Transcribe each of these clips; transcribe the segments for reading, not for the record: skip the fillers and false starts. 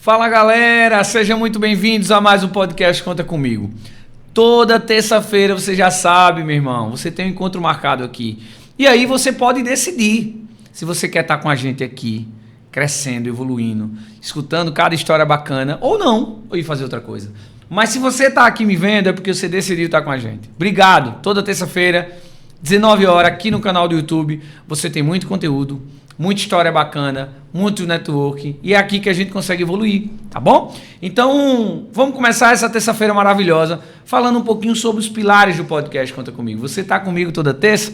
Fala galera, sejam muito bem-vindos a mais um podcast Conta Comigo. Toda terça-feira você já sabe, meu irmão, você tem um encontro marcado aqui. E aí você pode decidir se você quer estar com a gente aqui, crescendo, evoluindo, escutando cada história bacana ou não, ou ir fazer outra coisa. Mas se você está aqui me vendo é porque você decidiu estar com a gente. Obrigado, toda terça-feira, 19 horas, aqui no canal do YouTube, você tem muito conteúdo, muita história bacana, muito network, e é aqui que a gente consegue evoluir, tá bom? Então, vamos começar essa terça-feira maravilhosa falando um pouquinho sobre os pilares do podcast Conta Comigo. Você tá comigo toda terça,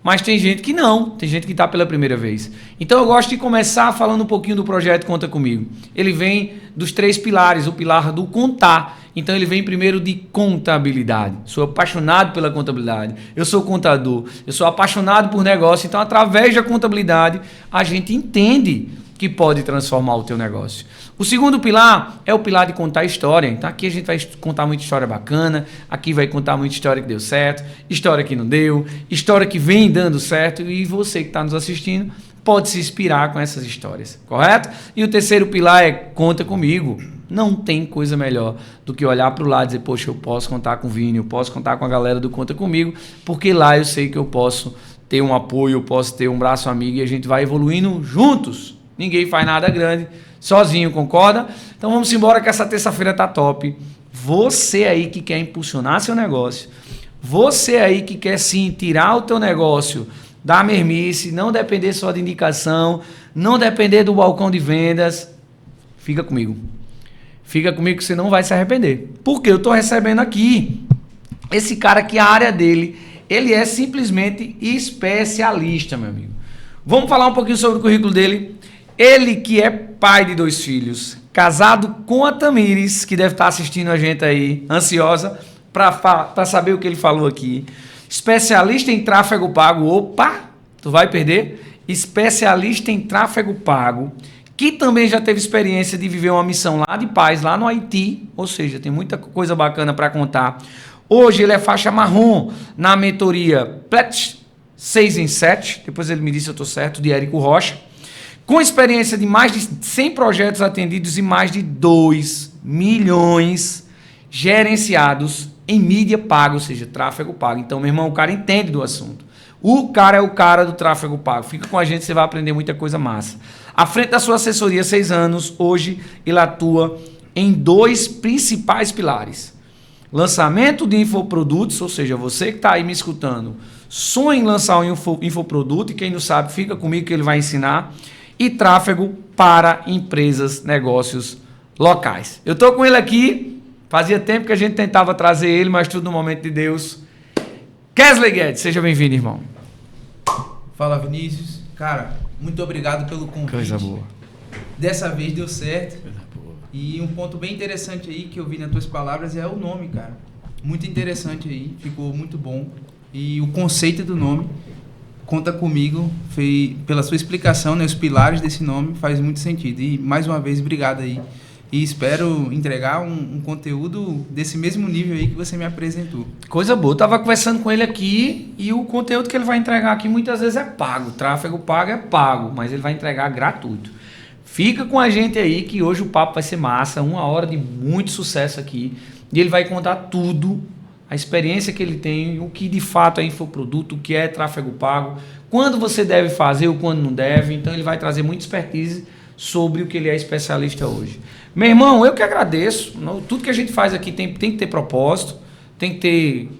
mas tem gente que não, tem gente que tá pela primeira vez. Então eu gosto de começar falando um pouquinho do projeto Conta Comigo. Ele vem dos 3 pilares, o pilar do contar. Então ele vem primeiro de contabilidade. Sou apaixonado pela contabilidade. Eu sou contador. Eu sou apaixonado por negócio. Então, através da contabilidade, a gente entende que pode transformar o teu negócio. O segundo pilar é o pilar de contar história. Então aqui a gente vai contar muita história bacana. Aqui vai contar muita história que deu certo, história que não deu, história que vem dando certo. E você que está nos assistindo pode se inspirar com essas histórias, correto? E o terceiro pilar é Conta Comigo. Não tem coisa melhor do que olhar para o lado e dizer, poxa, eu posso contar com o Vini, eu posso contar com a galera do Conta Comigo, porque lá eu sei que eu posso ter um apoio, eu posso ter um braço amigo e a gente vai evoluindo juntos. Ninguém faz nada grande sozinho, concorda? Então vamos embora que essa terça-feira tá top. Você aí que quer impulsionar seu negócio, você aí que quer sim tirar o teu negócio da mermice, não depender só de indicação, não depender do balcão de vendas, fica comigo. Fica comigo que você não vai se arrepender. Porque eu estou recebendo aqui esse cara que a área dele, ele é simplesmente especialista, meu amigo. Vamos falar um pouquinho sobre o currículo dele. Ele que é pai de 2 filhos, casado com a Tamires, que deve estar assistindo a gente aí, ansiosa para saber o que ele falou aqui. Especialista em tráfego pago. Opa, tu vai perder. Especialista em tráfego pago, que também já teve experiência de viver uma missão lá de paz, lá no Haiti, ou seja, tem muita coisa bacana para contar. Hoje ele é faixa marrom na mentoria Plat 6 em 7, depois ele me disse se eu estou certo, de Érico Rocha, com experiência de mais de 100 projetos atendidos e mais de 2 milhões gerenciados em mídia paga, ou seja, tráfego pago. Então, meu irmão, o cara entende do assunto. O cara é o cara do tráfego pago. Fica com a gente, você vai aprender muita coisa massa. À frente da sua assessoria, 6 anos, hoje ele atua em 2 principais pilares. Lançamento de infoprodutos, ou seja, você que está aí me escutando, sonha em lançar um infoproduto e quem não sabe, fica comigo que ele vai ensinar. E tráfego para empresas, negócios locais. Eu estou com ele aqui, fazia tempo que a gente tentava trazer ele, mas tudo no momento de Deus. Kesley Guedes, seja bem-vindo, irmão. Fala, Vinícius. Cara, muito obrigado pelo convite. Coisa boa. Dessa vez deu certo. Coisa boa. E um ponto bem interessante aí que eu vi nas tuas palavras é o nome, cara. Muito interessante aí, ficou muito bom. E o conceito do nome, Conta Comigo, pela sua explicação, né, os pilares desse nome faz muito sentido. E mais uma vez, obrigado aí. E espero entregar um conteúdo desse mesmo nível aí que você me apresentou. Coisa boa. Eu estava conversando com ele aqui e o conteúdo que ele vai entregar aqui muitas vezes é pago. Tráfego pago é pago, mas ele vai entregar gratuito. Fica com a gente aí que hoje o papo vai ser massa, 1 hora de muito sucesso aqui. E ele vai contar tudo, a experiência que ele tem, o que de fato é infoproduto, o que é tráfego pago, quando você deve fazer ou quando não deve. Então ele vai trazer muita expertise sobre o que ele é especialista hoje. Meu irmão, eu que agradeço. Tudo que a gente faz aqui tem que ter propósito, tem que ter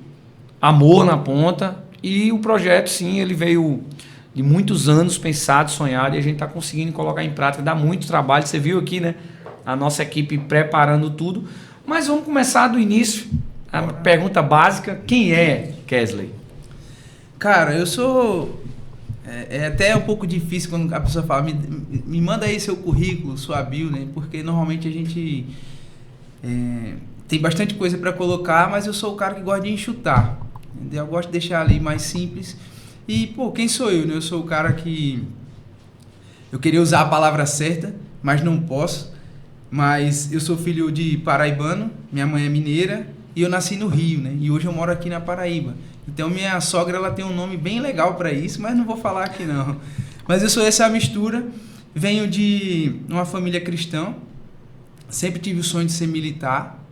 amor na ponta. E o projeto, sim, ele veio de muitos anos pensado, sonhado, e a gente está conseguindo colocar em prática. Dá muito trabalho, você viu aqui, né? A nossa equipe preparando tudo. Mas vamos começar do início. A pergunta básica, quem é Kesley? Cara, eu sou... É até um pouco difícil quando a pessoa fala, me manda aí seu currículo, sua bio, né? Porque normalmente a gente tem bastante coisa para colocar, mas eu sou o cara que gosta de enxutar. Entendeu? Eu gosto de deixar ali mais simples. E, pô, quem sou eu, né? Eu sou o cara que... Eu queria usar a palavra certa, mas não posso. Mas eu sou filho de paraibano, minha mãe é mineira e eu nasci no Rio, né? E hoje eu moro aqui na Paraíba. Então minha sogra, ela tem um nome bem legal para isso, mas não vou falar aqui não. Mas eu sou essa mistura, venho de uma família cristã, sempre tive o sonho de ser militar,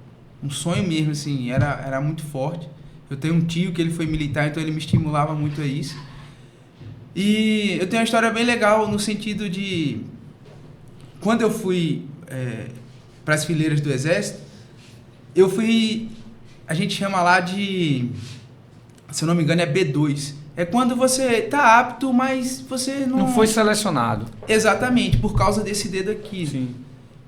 um sonho mesmo, assim, era muito forte. Eu tenho um tio que ele foi militar, então ele me estimulava muito a isso. E eu tenho uma história bem legal no sentido de... Quando eu fui para as fileiras do Exército, eu fui... A gente chama lá de... Se eu não me engano, é B2. É quando você tá apto, mas você não... Não foi selecionado. Exatamente, por causa desse dedo aqui. Sim.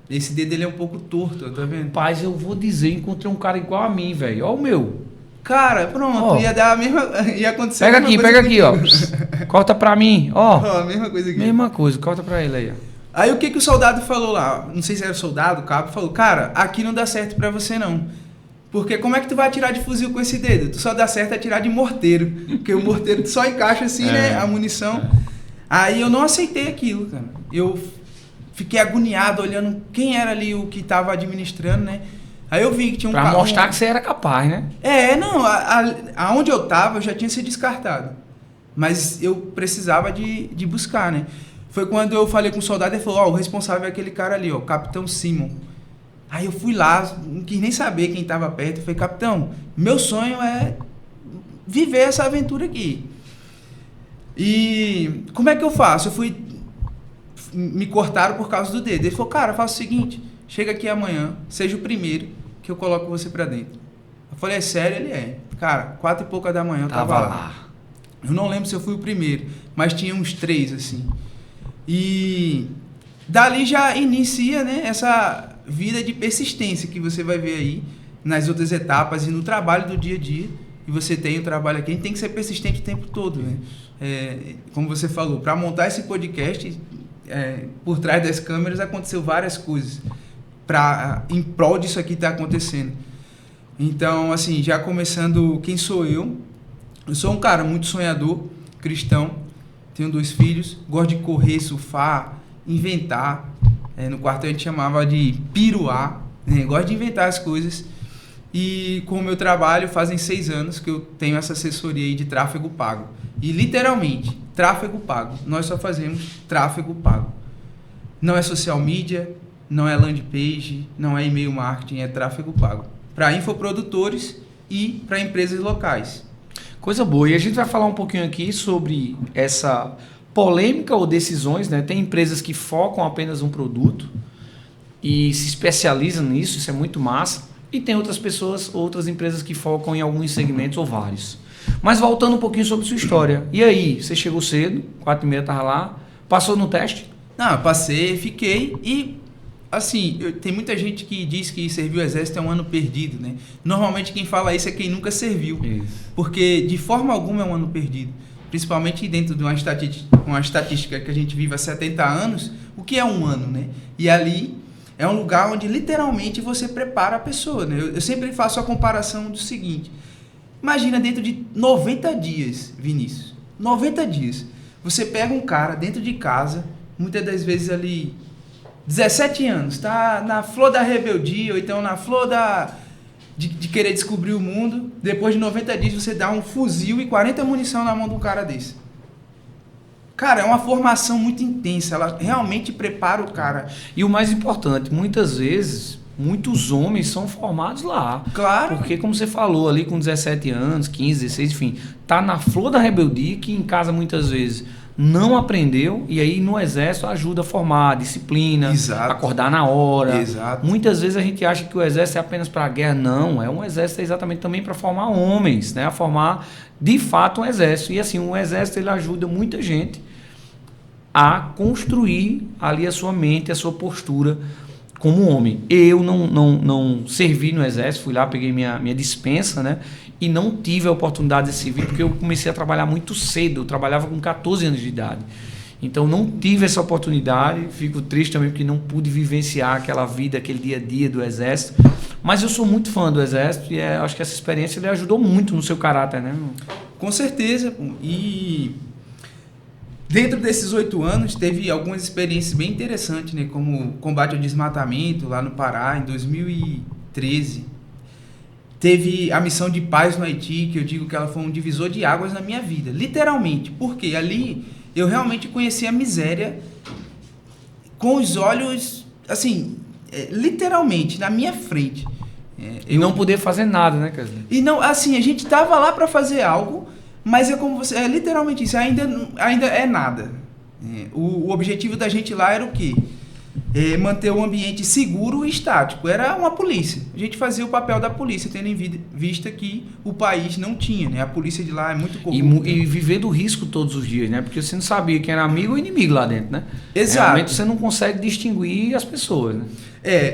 Esse dedo ele é um pouco torto, tá vendo? Rapaz, eu vou dizer, encontrei um cara igual a mim, velho. Ó o meu. Cara, pronto, Ó. ia dar a mesma... Ia acontecer Pega a mesma aqui, coisa ó. Corta pra mim, ó. Ó, a mesma coisa aqui. Mesma coisa, corta pra ele aí, ó. Aí o que o soldado falou lá? Não sei se era o soldado, o cabo, falou, cara, aqui não dá certo pra você não. Porque como é que tu vai atirar de fuzil com esse dedo? Tu só dá certo atirar de morteiro. Porque o morteiro só encaixa assim, né? A munição. Aí eu não aceitei aquilo, cara. Eu fiquei agoniado olhando quem era ali o que tava administrando, né? Aí eu vi que tinha um Pra cara... mostrar que você era capaz, né? Não, aonde eu tava eu já tinha sido descartado. Mas eu precisava de buscar, né? Foi quando eu falei com o soldado e ele falou, ó, o responsável é aquele cara ali, ó, o Capitão Simon. Aí eu fui lá, não quis nem saber quem estava perto. Eu falei, capitão, meu sonho é viver essa aventura aqui. E como é que eu faço? Me cortaram por causa do dedo. Ele falou, cara, faça o seguinte, chega aqui amanhã, seja o primeiro que eu coloco você pra dentro. Eu falei, é sério? Ele é. Cara, 4 e pouca da manhã eu tava lá. Eu não lembro se eu fui o primeiro, mas tinha uns 3, assim. E dali já inicia, né, essa vida de persistência que você vai ver aí nas outras etapas e no trabalho do dia a dia. E você tem o trabalho aqui, a gente tem que ser persistente o tempo todo, né? Como você falou, para montar esse podcast, por trás das câmeras aconteceu várias coisas em prol disso aqui estar acontecendo. Então, assim, já começando, quem sou eu? Eu sou um cara muito sonhador, cristão, tenho 2 filhos, gosto de correr, surfar, inventar. No quartel a gente chamava de piruar, né? Gosto de inventar as coisas. E com o meu trabalho fazem 6 anos que eu tenho essa assessoria aí de tráfego pago. E literalmente, tráfego pago. Nós só fazemos tráfego pago. Não é social media, não é landing page, não é e-mail marketing, é tráfego pago. Para infoprodutores e para empresas locais. Coisa boa. E a gente vai falar um pouquinho aqui sobre essa polêmica ou decisões, né? Tem empresas que focam apenas um produto e se especializam nisso, isso é muito massa. E tem outras empresas que focam em alguns segmentos ou vários. Mas voltando um pouquinho sobre sua história. E aí, você chegou cedo, 4h30 estava lá, passou no teste? Não, eu passei, fiquei e, assim, tem muita gente que diz que servir o exército é um ano perdido, né? Normalmente quem fala isso é quem nunca serviu. Isso. Porque de forma alguma é um ano perdido. Principalmente dentro de uma estatística que a gente vive há 70 anos, o que é um ano, né? E ali é um lugar onde literalmente você prepara a pessoa, né? Eu sempre faço a comparação do seguinte, imagina dentro de 90 dias, Vinícius, 90 dias, você pega um cara dentro de casa, muitas das vezes ali, 17 anos, tá na flor da rebeldia, ou então na flor de querer descobrir o mundo, depois de 90 dias você dá um fuzil e 40 munição na mão de um cara desse. Cara, é uma formação muito intensa, ela realmente prepara o cara. E o mais importante, muitas vezes, muitos homens são formados lá. Claro. Porque, como você falou, ali com 17 anos, 15, 16, enfim, tá na flor da rebeldia, que em casa muitas vezes não aprendeu, e aí no exército ajuda a formar disciplina, Exato. Acordar na hora. Exato. Muitas vezes a gente acha que o exército é apenas para a guerra. Não, um exército exatamente também para formar homens, né? A formar de fato um exército. E assim, o exército ele ajuda muita gente a construir ali a sua mente, a sua postura como homem. Eu não servi no exército, fui lá, peguei minha dispensa, né? E não tive a oportunidade de servir porque eu comecei a trabalhar muito cedo, eu trabalhava com 14 anos de idade. Então não tive essa oportunidade, fico triste também porque não pude vivenciar aquela vida, aquele dia a dia do exército. Mas eu sou muito fã do exército e acho que essa experiência ele ajudou muito no seu caráter, né? Com certeza. E dentro desses 8 anos, teve algumas experiências bem interessantes, né? Como combate ao desmatamento lá no Pará, em 2013. Teve a missão de paz no Haiti, que eu digo que ela foi um divisor de águas na minha vida. Literalmente. Porque ali eu realmente conheci a miséria com os olhos, assim, literalmente, na minha frente. E não poder fazer nada, né, Kesley? E não, assim, a gente tava lá para fazer algo, mas é como você... É literalmente isso, ainda é nada. O objetivo da gente lá era o quê? Manter o ambiente seguro e estático. Era uma polícia. A gente fazia o papel da polícia, tendo em vista que o país não tinha, né? A polícia de lá é muito corrupta. E viver do risco todos os dias, né? Porque você não sabia quem era amigo ou inimigo lá dentro, né? Exato. Realmente você não consegue distinguir as pessoas, né?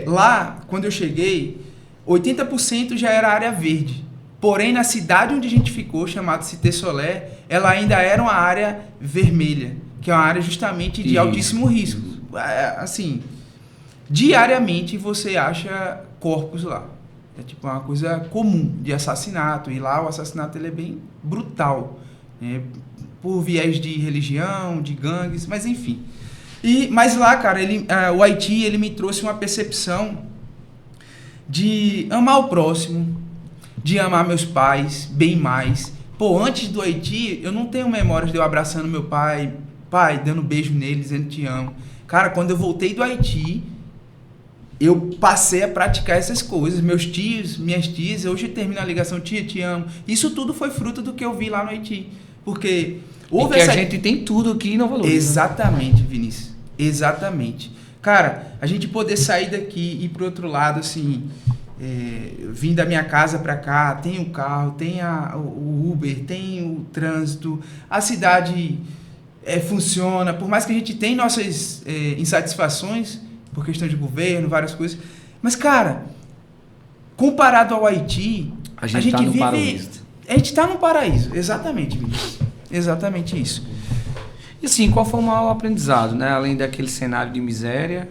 Lá, quando eu cheguei, 80% já era área verde. Porém, na cidade onde a gente ficou, chamada Cité Solé, ela ainda era uma área vermelha, que é uma área justamente de altíssimo risco. Assim, diariamente você acha corpos lá. É tipo uma coisa comum de assassinato. E lá o assassinato ele é bem brutal. Por viés de religião, de gangues, mas enfim. Mas lá, cara, o Haiti ele me trouxe uma percepção de amar o próximo, de amar meus pais bem mais. Pô, antes do Haiti, eu não tenho memórias de eu abraçando meu pai, dando beijo nele, dizendo te amo. Cara, quando eu voltei do Haiti, eu passei a praticar essas coisas. Meus tios, minhas tias, hoje eu termino a ligação, tia, te amo. Isso tudo foi fruto do que eu vi lá no Haiti. Porque houve a gente tem tudo aqui e não valoriza. Exatamente, Vinícius. Exatamente. Cara, a gente poder sair daqui e ir pro outro lado, assim, vim da minha casa para cá, tem o carro, tem o Uber, tem o trânsito, a cidade funciona, por mais que a gente tenha nossas insatisfações, por questão de governo, várias coisas, mas, cara, comparado ao Haiti, a gente tá vive... paraíso. A gente tá num paraíso, exatamente, Vinícius. Exatamente isso. E assim, qual foi o maior aprendizado, né? Além daquele cenário de miséria,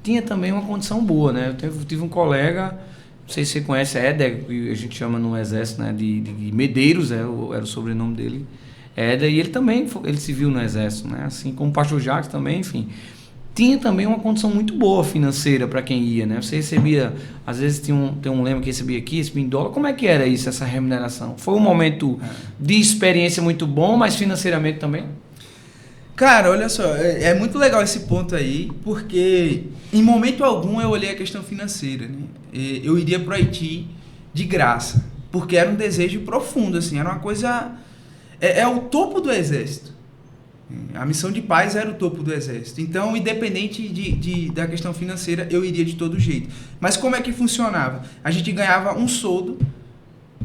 tinha também uma condição boa, né? Eu tive um colega, não sei se você conhece, Éder, que a gente chama no exército, né? De Medeiros, era o sobrenome dele, Éder, e ele também, ele se viu no exército, né? Assim como o pastor Jacques também, enfim. Tinha também uma condição muito boa financeira para quem ia, né? Você recebia, às vezes tem um lema que recebia aqui, recebia em dólar. Como é que era isso, essa remuneração? Foi um momento de experiência muito bom, mas financeiramente também? Cara, olha só, é muito legal esse ponto aí, porque em momento algum eu olhei a questão financeira, né? Eu iria pro Haiti de graça, porque era um desejo profundo, assim, era uma coisa... É o topo do exército. A missão de paz era o topo do exército. Então, independente da questão financeira, eu iria de todo jeito. Mas como é que funcionava? A gente ganhava um soldo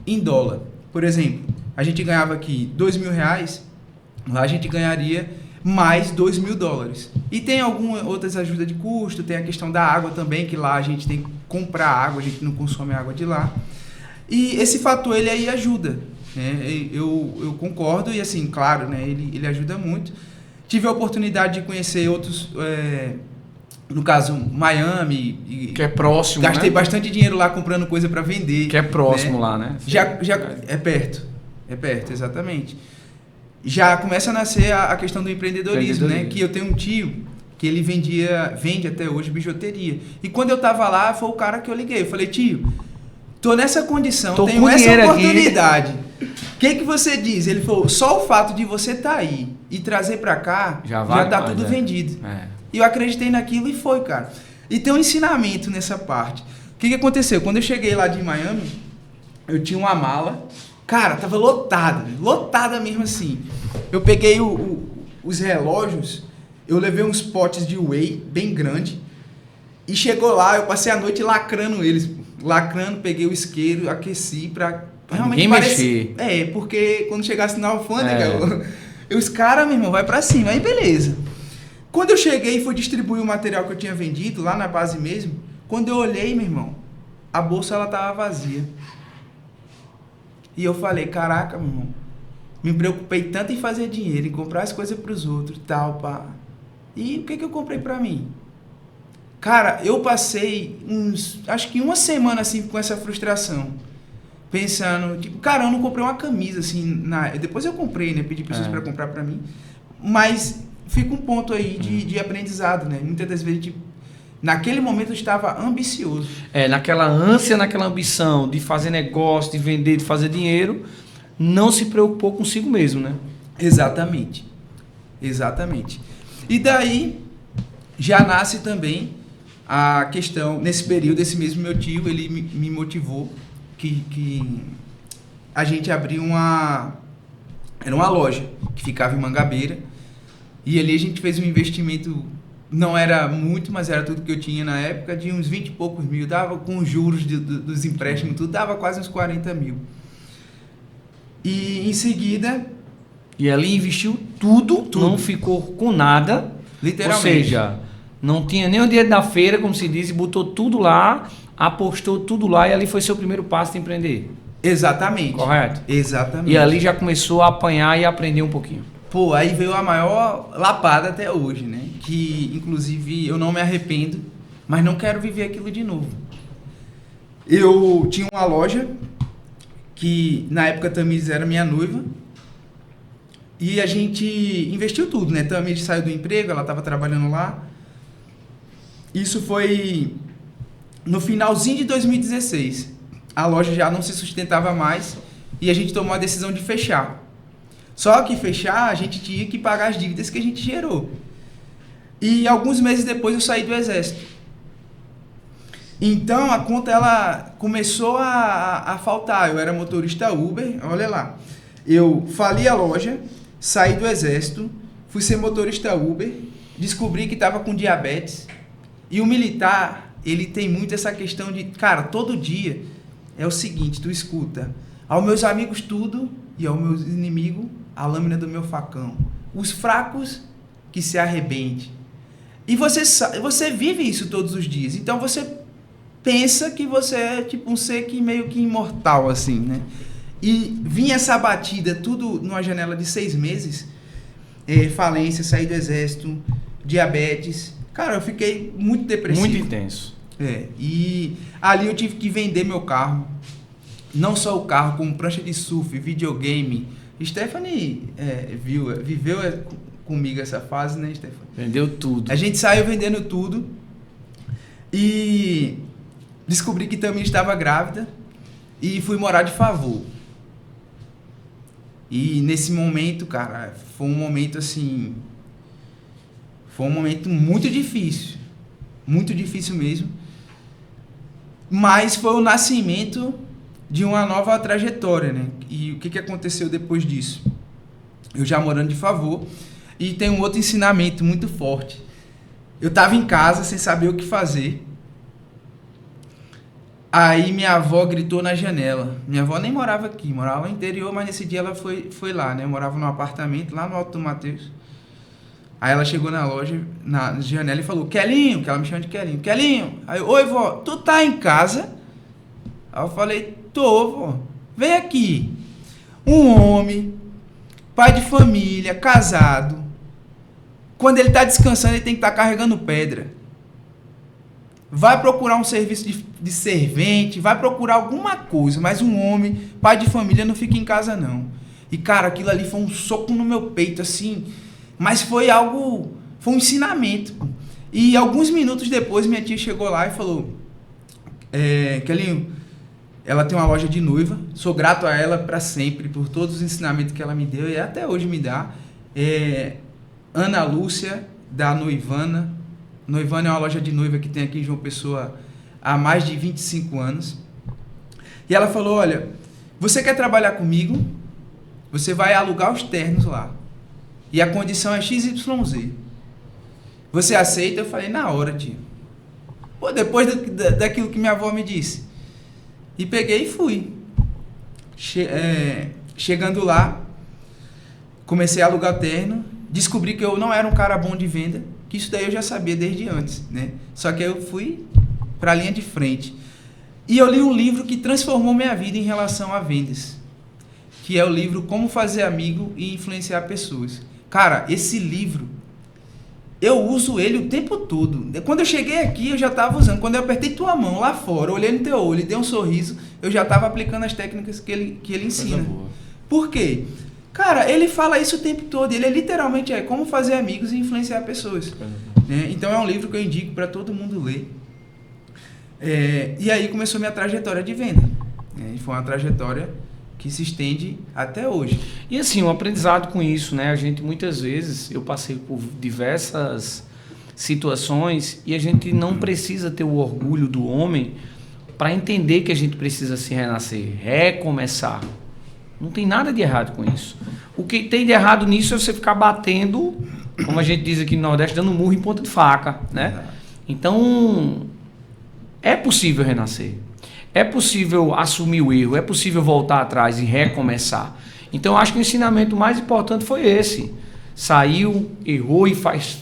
em dólar. Por exemplo, a gente ganhava aqui R$2.000, lá a gente ganharia mais $2.000. E tem algumas outras ajudas de custo, tem a questão da água também, que lá a gente tem que comprar água, a gente não consome água de lá. E esse fator, ele aí ajuda. Eu concordo e assim, claro, né, ele ajuda muito. Tive a oportunidade de conhecer outros, no caso Miami, que é próximo, gastei né? bastante dinheiro lá comprando coisa para vender, que é próximo, né? Lá, né? Já é perto, exatamente. Já começa a nascer a questão do empreendedorismo, né? Que eu tenho um tio que ele vende até hoje bijuteria. E quando eu tava lá, foi o cara que eu liguei, eu falei: tio, tô nessa condição, tenho essa oportunidade. O que você diz? Ele falou: só o fato de você estar aí e trazer para cá, já tá tudo vendido. E eu acreditei naquilo e foi, cara. E tem um ensinamento nessa parte. O que aconteceu? Quando eu cheguei lá de Miami, eu tinha uma mala, cara, tava lotada mesmo assim. Eu peguei os relógios, eu levei uns potes de whey bem grande e chegou lá, eu passei a noite lacrando eles. Peguei o isqueiro, aqueci pra realmente mexer. Porque quando chegasse na alfândega, os caras, meu irmão, vai pra cima. Aí beleza. Quando eu cheguei e fui distribuir o material que eu tinha vendido lá na base mesmo, quando eu olhei, meu irmão, a bolsa ela tava vazia. E eu falei: caraca, meu irmão, me preocupei tanto em fazer dinheiro, em comprar as coisas pros outros, tal, pá. E o que eu comprei pra mim? Cara, eu passei acho que uma semana assim com essa frustração. Pensando, tipo, cara, eu não comprei uma camisa assim. Depois eu comprei, né? Pedi pessoas para comprar para mim. Mas fica um ponto aí de aprendizado, né? Muitas das vezes, tipo, naquele momento eu estava ambicioso. Naquela ânsia, naquela ambição de fazer negócio, de vender, de fazer dinheiro, não se preocupou consigo mesmo, né? Exatamente. E daí já nasce também a questão, nesse período, esse mesmo meu tio, ele me motivou que a gente abriu era uma loja que ficava em Mangabeira, e ali a gente fez um investimento, não era muito, mas era tudo que eu tinha na época, de uns 20 e poucos mil, dava com os juros dos empréstimos, tudo dava quase uns 40 mil. E em seguida... E ali investiu tudo, não ficou com nada. Literalmente. Ou seja, não tinha nem o dinheiro da feira, como se diz, e botou tudo lá, apostou tudo lá, e ali foi seu primeiro passo de empreender. Exatamente. Correto? Exatamente. E ali já começou a apanhar e aprender um pouquinho. Pô, aí veio a maior lapada até hoje, né? Que, inclusive, eu não me arrependo, mas não quero viver aquilo de novo. Eu tinha uma loja que, na época, a Tamires era minha noiva, e a gente investiu tudo, né? Tamires saiu do emprego, ela estava trabalhando lá. Isso foi no finalzinho de 2016. A loja já não se sustentava mais e a gente tomou a decisão de fechar. Só que fechar, a gente tinha que pagar as dívidas que a gente gerou. E alguns meses depois eu saí do exército. Então a conta ela começou a faltar. Eu era motorista Uber, olha lá. Eu fali a loja, saí do exército, fui ser motorista Uber, descobri que estava com diabetes. E o militar, ele tem muito essa questão de, cara, todo dia é o seguinte, tu escuta, aos meus amigos tudo e aos meus inimigos a lâmina do meu facão. Os fracos que se arrebente. E você vive isso todos os dias. Então você pensa que você é tipo um ser que meio que imortal, assim, né? E vinha essa batida, tudo numa janela de 6 meses, falência, saí do exército, diabetes. Cara, eu fiquei muito depressivo. Muito intenso. E ali eu tive que vender meu carro. Não só o carro, como prancha de surf, videogame. Stephanie viveu comigo essa fase, né, Stephanie? Vendeu tudo. A gente saiu vendendo tudo e descobri que também estava grávida e fui morar de favor. E nesse momento, cara, foi um momento assim... Foi um momento muito difícil mesmo, mas foi o nascimento de uma nova trajetória, né? E o que aconteceu depois disso? Eu já morando de favor, e tem um outro ensinamento muito forte. Eu estava em casa sem saber o que fazer, aí minha avó gritou na janela. Minha avó nem morava aqui, morava no interior, mas nesse dia ela foi lá, né? Eu morava num apartamento lá no Alto do Mateus. Aí ela chegou na loja, na janela e falou, Kelinho, que ela me chama de Kelinho. Kelinho, aí eu, oi vó, tu tá em casa? Aí eu falei, tô vó, vem aqui. Um homem, pai de família, casado, quando ele tá descansando ele tem que estar carregando pedra. Vai procurar um serviço de servente, vai procurar alguma coisa, mas um homem, pai de família não fica em casa não. E cara, aquilo ali foi um soco no meu peito assim... Mas foi um ensinamento. E alguns minutos depois, minha tia chegou lá e falou, Kelinho, ela tem uma loja de noiva, sou grato a ela para sempre, por todos os ensinamentos que ela me deu, e até hoje me dá. Ana Lúcia, da Noivana. Noivana é uma loja de noiva que tem aqui em João Pessoa há mais de 25 anos. E ela falou, olha, você quer trabalhar comigo? Você vai alugar os ternos lá. E a condição é XYZ. Você aceita? Eu falei, na hora, tio. Pô, depois daquilo que minha avó me disse. E peguei e fui. Chegando lá, comecei a alugar terno. Descobri que eu não era um cara bom de venda. Que isso daí eu já sabia desde antes, né? Só que aí eu fui para a linha de frente. E eu li um livro que transformou minha vida em relação a vendas. Que é o livro Como Fazer Amigo e Influenciar Pessoas. Cara, esse livro, eu uso ele o tempo todo. Quando eu cheguei aqui, eu já estava usando. Quando eu apertei tua mão lá fora, olhei no teu olho e dei um sorriso, eu já estava aplicando as técnicas que ele ensina. Por quê? Cara, ele fala isso o tempo todo. Ele literalmente como fazer amigos e influenciar pessoas. Então é um livro que eu indico para todo mundo ler. E aí começou minha trajetória de venda. E foi uma trajetória que se estende até hoje. E assim, um aprendizado com isso, né? A gente muitas vezes, eu passei por diversas situações e a gente não precisa ter o orgulho do homem para entender que a gente precisa se renascer, recomeçar. Não tem nada de errado com isso. O que tem de errado nisso é você ficar batendo, como a gente diz aqui no Nordeste, dando murro em ponta de faca, né? Então, é possível renascer. É possível assumir o erro, é possível voltar atrás e recomeçar. Então, eu acho que o ensinamento mais importante foi esse. Saiu, errou e faz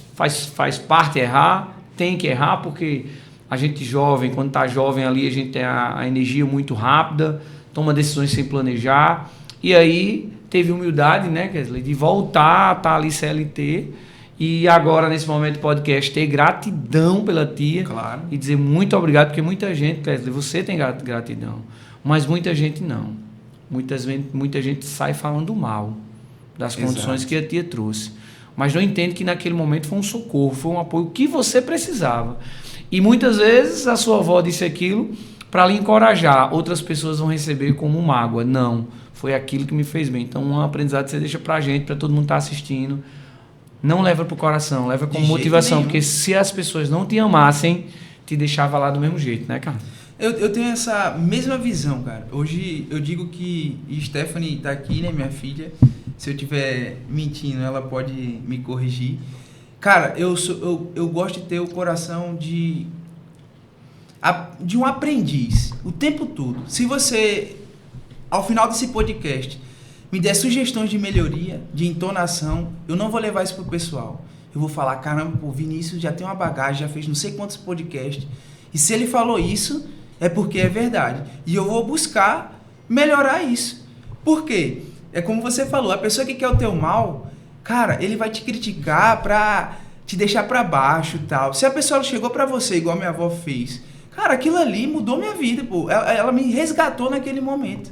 parte errar, tem que errar, porque a gente jovem, quando está jovem ali, a gente tem a energia muito rápida, toma decisões sem planejar, e aí teve humildade, né, Kesley, de voltar a estar ali CLT, e agora, nesse momento do podcast, ter gratidão pela tia, claro, e dizer muito obrigado, porque muita gente, Kesley, você tem gratidão, mas muita gente não. Muita gente sai falando mal das condições Exato. Que a tia trouxe, mas não entende que naquele momento foi um socorro, foi um apoio que você precisava. E muitas vezes a sua avó disse aquilo para lhe encorajar, outras pessoas vão receber como mágoa. Não, foi aquilo que me fez bem. Então, um aprendizado que você deixa para a gente, para todo mundo estar assistindo. Não leva para o coração, leva como motivação, porque se as pessoas não te amassem, te deixava lá do mesmo jeito, né, cara? Eu tenho essa mesma visão, cara. Hoje eu digo que Stephanie tá aqui, né, minha filha. Se eu estiver mentindo, ela pode me corrigir. Cara, eu gosto de ter o coração de um aprendiz o tempo todo. Se você, ao final desse podcast, me der sugestões de melhoria, de entonação, eu não vou levar isso pro pessoal. Eu vou falar, caramba, o Vinícius já tem uma bagagem, já fez não sei quantos podcasts, e se ele falou isso, é porque é verdade. E eu vou buscar melhorar isso. Por quê? É como você falou, a pessoa que quer o teu mal, cara, ele vai te criticar pra te deixar pra baixo e tal. Se a pessoa chegou pra você, igual minha avó fez, cara, aquilo ali mudou minha vida, pô. Ela me resgatou naquele momento.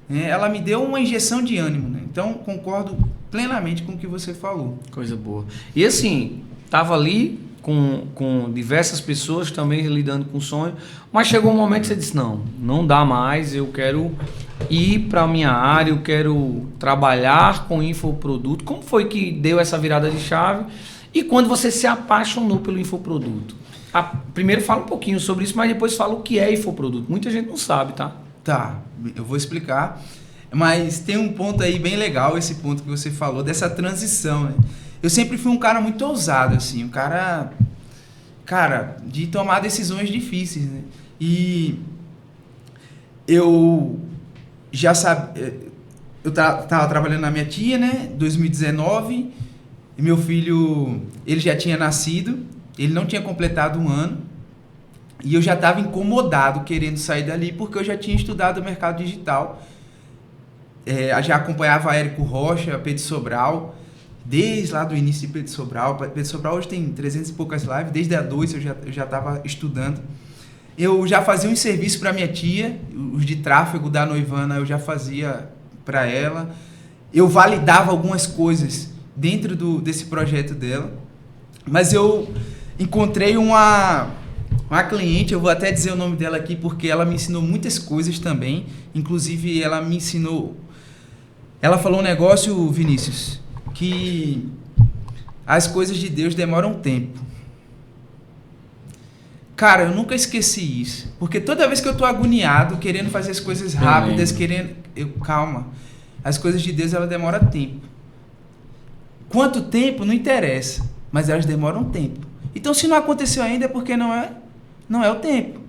Ela me deu uma injeção de ânimo, né? Então, concordo plenamente com o que você falou. Coisa boa. E assim, tava ali com diversas pessoas também lidando com o sonho, mas chegou um momento que você disse, não dá mais, eu quero ir para a minha área, eu quero trabalhar com infoproduto. Como foi que deu essa virada de chave? E quando você se apaixonou pelo infoproduto? Primeiro fala um pouquinho sobre isso, mas depois fala o que é infoproduto. Muita gente não sabe, tá? Tá, eu vou explicar, mas tem um ponto aí bem legal, esse ponto que você falou, dessa transição, né? Eu sempre fui um cara muito ousado, assim, um cara, de tomar decisões difíceis, né? E eu já sabia, eu tava trabalhando na minha tia, né, 2019, e meu filho, ele já tinha nascido, ele não tinha completado um ano, e eu já estava incomodado, querendo sair dali, porque eu já tinha estudado o mercado digital, já acompanhava Érico Rocha, Pedro Sobral, desde lá do início de Pedro Sobral. Pedro Sobral hoje tem 300 e poucas lives, desde a 2 eu já estava estudando. Eu já fazia um serviço para minha tia, os de tráfego da Noivana eu já fazia para ela. Eu validava algumas coisas dentro desse projeto dela, mas eu encontrei uma cliente, eu vou até dizer o nome dela aqui, porque ela me ensinou muitas coisas também, inclusive ela me ensinou, ela falou um negócio, Vinícius, que as coisas de Deus demoram tempo. Cara, eu nunca esqueci isso, porque toda vez que eu tô agoniado, querendo fazer as coisas rápidas, calma, as coisas de Deus, ela demora tempo. Quanto tempo, não interessa, mas elas demoram tempo. Então, se não aconteceu ainda, é porque não é o tempo.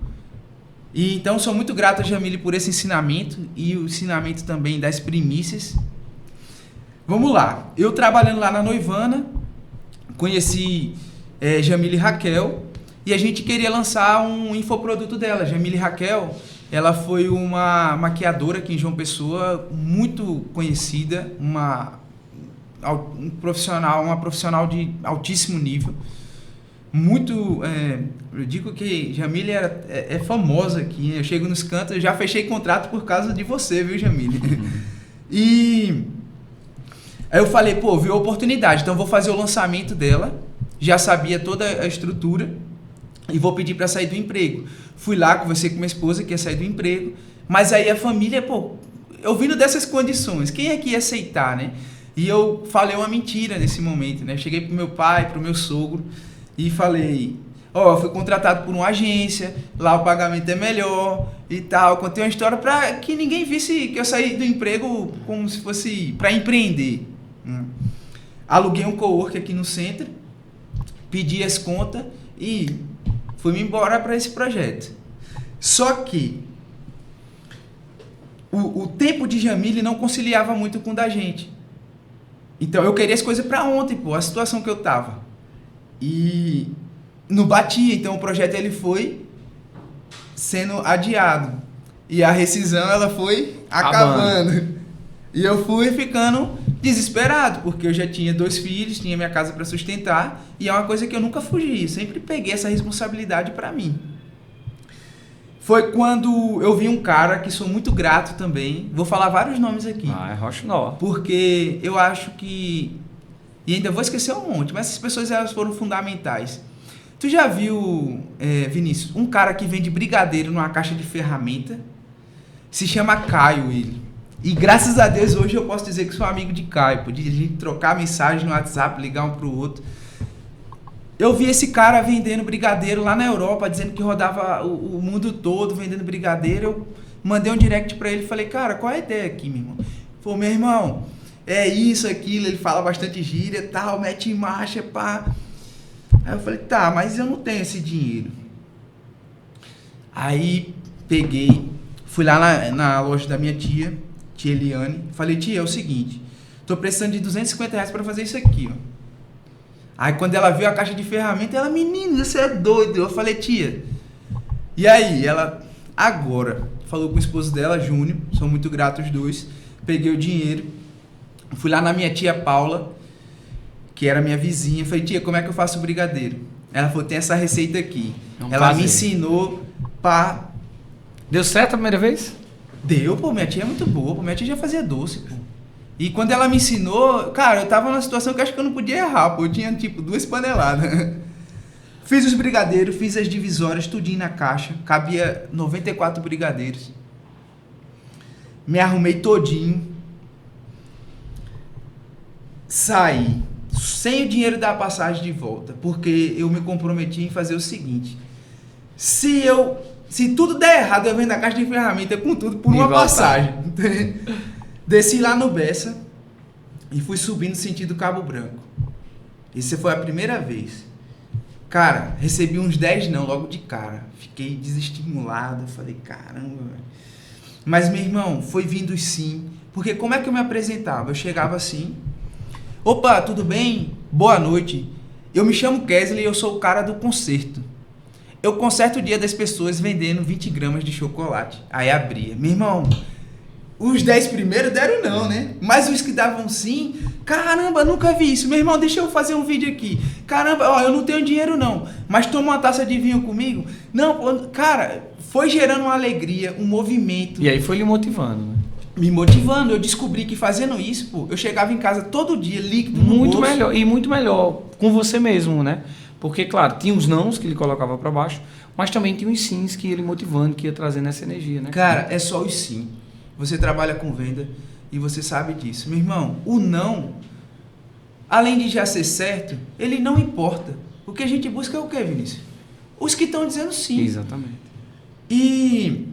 E então, sou muito grato a Jamile por esse ensinamento e o ensinamento também das primícias. Vamos lá. Eu trabalhando lá na Noivana, conheci Jamile e Raquel e a gente queria lançar um infoproduto dela. Jamile e Raquel, ela foi uma maquiadora aqui em João Pessoa, muito conhecida, uma profissional de altíssimo nível. Muito, eu digo que Jamile é famosa aqui, né? Eu chego nos cantos, eu já fechei contrato por causa de você, viu, Jamile? E aí eu falei, vi a oportunidade, então vou fazer o lançamento dela, já sabia toda a estrutura e vou pedir para sair do emprego. Fui lá, conversei com minha esposa que ia sair do emprego, mas aí a família, eu vindo dessas condições, quem é que ia aceitar, né? E eu falei uma mentira nesse momento, né? Cheguei pro meu pai, pro meu sogro, e falei, ó, eu fui contratado por uma agência, lá o pagamento é melhor e tal. Contei uma história para que ninguém visse que eu saí do emprego como se fosse para empreender. Aluguei um cowork aqui no centro, pedi as contas e fui-me embora para esse projeto. Só que o tempo de Jamile não conciliava muito com o da gente. Então eu queria as coisas para ontem, pô, a situação que eu tava. E não batia, então o projeto ele foi sendo adiado. E a rescisão ela foi acabando. E eu fui ficando desesperado, porque eu já tinha 2 filhos, tinha minha casa para sustentar, e é uma coisa que eu nunca fugi, sempre peguei essa responsabilidade para mim. Foi quando eu vi um cara que sou muito grato também, vou falar vários nomes aqui. É Rochinol. Porque eu acho que, e ainda vou esquecer um monte, mas essas pessoas elas foram fundamentais. Tu já viu, Vinícius, um cara que vende brigadeiro numa caixa de ferramenta? Se chama Caio ele. E graças a Deus hoje eu posso dizer que sou amigo de Caio, de a gente trocar mensagem no WhatsApp, ligar um pro outro. Eu vi esse cara vendendo brigadeiro lá na Europa, dizendo que rodava o mundo todo vendendo brigadeiro. Eu mandei um direct pra ele e falei, cara, qual é a ideia aqui, meu irmão? Falei, meu irmão, é isso, aquilo, ele fala bastante gíria, tal, mete em marcha, pá. Aí eu falei, tá, mas eu não tenho esse dinheiro. Aí peguei, fui lá na loja da minha tia Eliane, falei, tia, é o seguinte, tô precisando de R$250 pra fazer isso aqui, ó. Aí quando ela viu a caixa de ferramenta, ela, menino, você é doido. Eu falei, tia, e aí? Ela, agora, falou com o esposo dela, Júnior, sou muito grato os dois, peguei o dinheiro, fui lá na minha tia Paula, que era minha vizinha, falei, tia, como é que eu faço o brigadeiro? Ela falou, tem essa receita aqui. Ela me ensinou pra... Deu certo a primeira vez? Deu, pô, minha tia é muito boa, pô, minha tia já fazia doce, pô. E quando ela me ensinou, cara, eu tava numa situação que eu acho que eu não podia errar, pô, eu tinha tipo 2 paneladas. Fiz os brigadeiros, fiz as divisórias, tudinho na caixa, cabia 94 brigadeiros. Me arrumei todinho. Saí, sem o dinheiro da passagem de volta, porque eu me comprometi em fazer o seguinte, se tudo der errado, eu vendo a caixa de ferramenta com tudo por uma passagem. Desci lá no Bessa e fui subindo sentido Cabo Branco. Essa foi a primeira vez. Cara, recebi uns 10 não logo de cara. Fiquei desestimulado, falei, caramba, velho. Mas, meu irmão, foi vindo sim. Porque como é que eu me apresentava? Eu chegava assim, opa, tudo bem? Boa noite. Eu me chamo Kesley e eu sou o cara do concerto. Eu conserto o dia das pessoas vendendo 20 gramas de chocolate. Aí abria. Meu irmão, os 10 primeiros deram não, né? Mas os que davam sim, caramba, nunca vi isso. Meu irmão, deixa eu fazer um vídeo aqui. Caramba, ó, eu não tenho dinheiro não, mas toma uma taça de vinho comigo. Não, cara, foi gerando uma alegria, um movimento. E aí foi lhe motivando, né? Me motivando. Eu descobri que fazendo isso, pô, eu chegava em casa todo dia, líquido no muito bolso. melhor, e muito melhor com você mesmo, né? Porque, claro, tinha os nãos que ele colocava para baixo, mas também tinha os sims que ele motivando, que ia trazendo essa energia, né? Cara, é só os sim. Você trabalha com venda e você sabe disso. Meu irmão, o não, além de já ser certo, ele não importa. O que a gente busca é o quê, Vinícius? Os que estão dizendo sim. Exatamente. E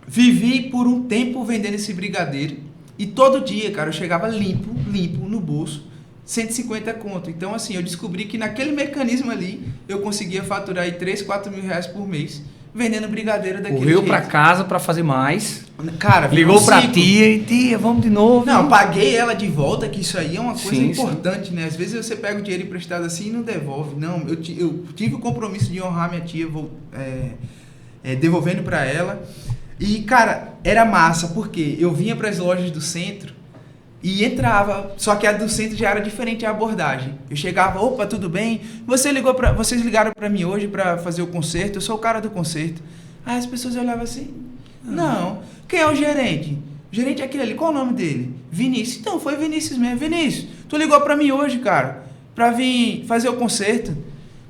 vivi por um tempo vendendo esse brigadeiro. E todo dia, cara, eu chegava limpo no bolso, 150 conto. Então, assim, eu descobri que naquele mecanismo ali, eu conseguia faturar aí 3, 4 mil reais por mês, vendendo brigadeiro daquele Correu jeito. pra casa pra fazer mais. Cara, ligou pra tia e tia, vamos de novo. Não, paguei ela de volta, que isso aí é uma coisa Sim, importante, né? Às vezes você pega o dinheiro emprestado assim e não devolve. Não, eu tive o compromisso de honrar minha tia, devolvendo pra ela. E, cara, era massa, porque eu vinha pras lojas do centro e entrava, só que a do centro já era diferente a abordagem. Eu chegava, opa, tudo bem? Vocês ligaram pra mim hoje pra fazer o concerto, eu sou o cara do concerto. Aí as pessoas olhavam assim, não, quem é o gerente? O gerente é aquele ali, qual o nome dele? Vinícius. Então, foi Vinícius mesmo. Vinícius, tu ligou pra mim hoje, cara, pra vir fazer o concerto.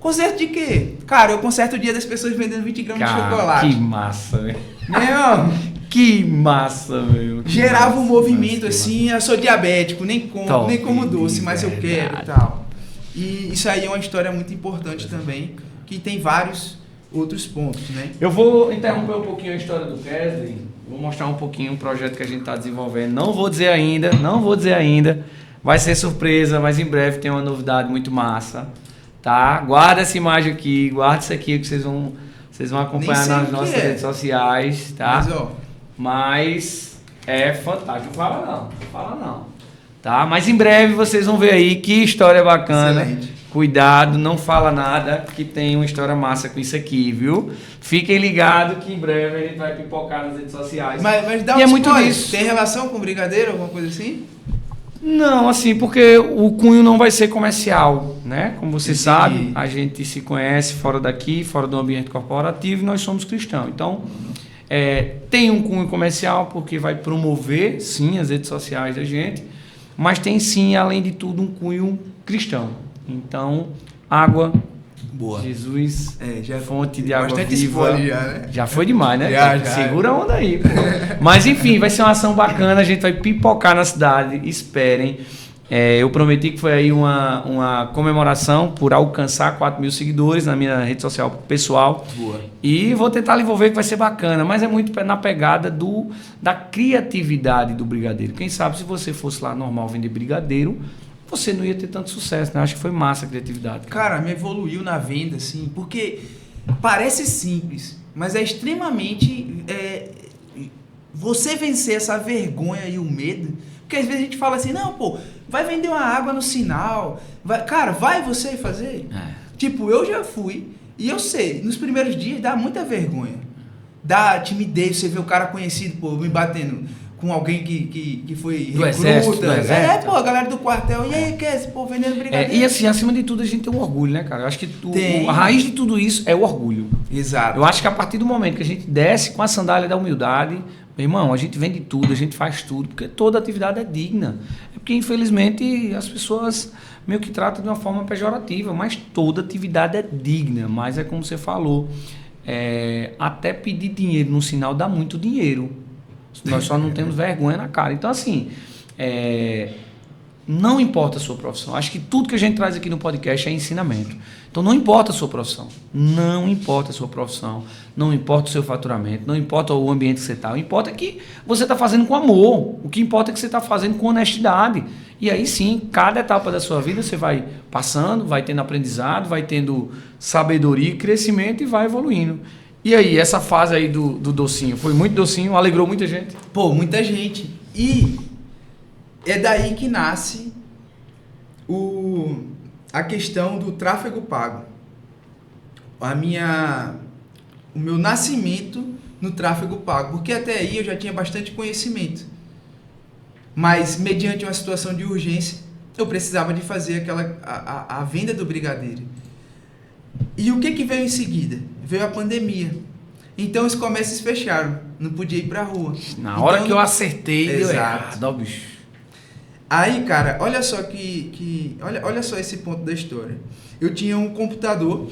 Concerto de quê? Cara, eu conserto o dia das pessoas vendendo 20 gramas de chocolate. Que massa, velho. Meu, que massa, velho. Gerava um movimento assim, eu sou diabético, nem como doce, mas eu quero e tal. E isso aí é uma história muito importante também, que tem vários outros pontos, né? Eu vou interromper um pouquinho a história do Kesley, vou mostrar um pouquinho o projeto que a gente está desenvolvendo. Não vou dizer ainda, vai ser surpresa, mas em breve tem uma novidade muito massa, tá? Guarda essa imagem aqui, guarda isso aqui que vocês vão acompanhar nas nossas redes sociais, tá? Mas é fantástico, não fala não, tá? Mas em breve vocês vão ver aí que história bacana. Excelente. Cuidado, não fala nada, que tem uma história massa com isso aqui, viu? Fiquem ligados que em breve a gente vai pipocar nas redes sociais. Mas dá um e é muito spoiler. disso. Tem relação com brigadeiro, alguma coisa assim? Não, assim, porque o cunho não vai ser comercial, né? Como você Entendi. sabe, a gente se conhece fora daqui, fora do ambiente corporativo, e nós somos cristãos. Então, tem um cunho comercial porque vai promover, sim, as redes sociais da gente, mas tem, sim, além de tudo, um cunho cristão. Então, água, boa. Jesus, Já fonte de água bastante viva. spoiler já, né? Já foi demais, né? Já. Segura a onda aí, pô. Mas enfim, vai ser uma ação bacana, a gente vai pipocar na cidade, esperem. Eu prometi que foi aí uma comemoração por alcançar 4.000 seguidores na minha rede social pessoal. Boa. E vou tentar lhe envolver que vai ser bacana, mas é muito na pegada da criatividade do brigadeiro. Quem sabe se você fosse lá normal vender brigadeiro, você não ia ter tanto sucesso, né? Acho que foi massa a criatividade. Cara, me evoluiu na venda, assim, porque parece simples, mas é extremamente... você vencer essa vergonha e o medo, porque às vezes a gente fala assim, não, pô, vai vender uma água no sinal, cara, vai você fazer? Tipo, eu já fui, e eu sei, nos primeiros dias dá muita vergonha, dá timidez, você vê o cara conhecido, pô, me batendo... com alguém que foi do exército. Pô, a galera do quartel. E aí, Kes, pô, vendendo brigadeiro. E assim, acima de tudo, a gente tem um orgulho, né, cara? Eu acho que a raiz de tudo isso é o orgulho. Exato. Eu acho que a partir do momento que a gente desce com a sandália da humildade, meu irmão, a gente vende tudo, a gente faz tudo, porque toda atividade é digna. É porque, infelizmente, as pessoas meio que tratam de uma forma pejorativa, mas toda atividade é digna. Mas é como você falou, até pedir dinheiro no sinal dá muito dinheiro. Nós só não temos vergonha na cara. Então, assim, não importa a sua profissão. Acho que tudo que a gente traz aqui no podcast é ensinamento. Então, não importa a sua profissão. Não importa a sua profissão. Não importa o seu faturamento. Não importa o ambiente que você está. O que importa é que você está fazendo com amor. O que importa é que você está fazendo com honestidade. E aí, sim, cada etapa da sua vida você vai passando, vai tendo aprendizado, vai tendo sabedoria e crescimento e vai evoluindo. E aí, essa fase aí do docinho, foi muito docinho, alegrou muita gente? Pô, muita gente. E é daí que nasce a questão do tráfego pago. O meu nascimento no tráfego pago. Porque até aí eu já tinha bastante conhecimento. Mas, mediante uma situação de urgência, eu precisava de fazer a venda do brigadeiro. E o que veio em seguida? Veio a pandemia. Então os comércios fecharam. Não podia ir pra rua. Na hora que eu acertei, deu errado. Ó, bicho. Aí, cara, olha só olha só esse ponto da história. Eu tinha um computador.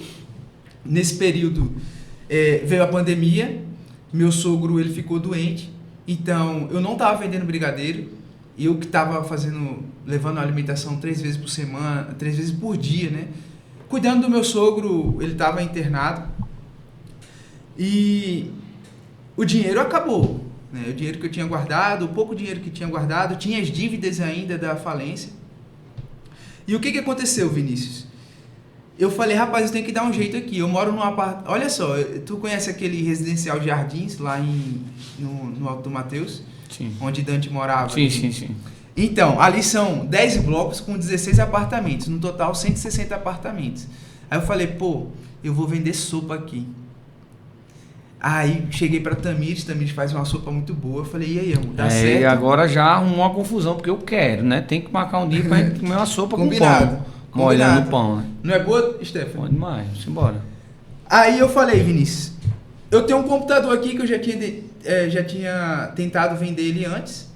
Nesse período veio a pandemia. Meu sogro ele ficou doente. Então eu não estava vendendo brigadeiro. Eu que estava levando a alimentação 3 vezes por semana, 3 vezes por dia, né? Cuidando do meu sogro, ele estava internado. E o dinheiro acabou, né? O dinheiro que eu tinha guardado, o pouco dinheiro que tinha guardado, tinha as dívidas ainda da falência. E o que aconteceu, Vinícius? Eu falei, rapaz, eu tenho que dar um jeito aqui. Eu moro num apartamento. Olha só, tu conhece aquele residencial Jardins lá no Alto do Mateus? Sim. Onde Dante morava? Sim. Então, ali são 10 blocos com 16 apartamentos, no total 160 apartamentos. Aí eu falei, pô, eu vou vender sopa aqui. Aí cheguei pra Tamires faz uma sopa muito boa. Eu falei, e aí, amor, dá certo? E agora já arrumou uma confusão, porque eu quero, né? Tem que marcar um dia pra gente comer uma sopa Combinado. com pão. Molhando o pão, né? Não é boa, Stefan? Bom demais, vamos embora. Aí eu falei, Vinícius, eu tenho um computador aqui que eu já tinha tentado vender ele antes.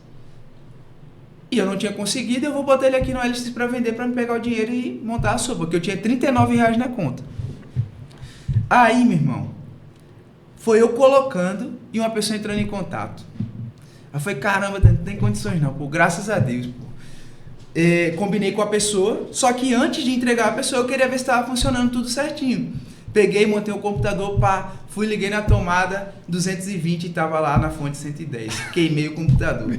E eu não tinha conseguido, eu vou botar ele aqui no LX para vender, para me pegar o dinheiro e montar a sopa, porque eu tinha R$39 na conta. Aí, meu irmão, foi eu colocando e uma pessoa entrando em contato. Aí eu falei, caramba, não tem condições não, pô, graças a Deus, pô. combinei com a pessoa, só que antes de entregar a pessoa eu queria ver se estava funcionando tudo certinho. Peguei, montei o computador, fui, liguei na tomada 220 e tava lá na fonte 110. Queimei o computador.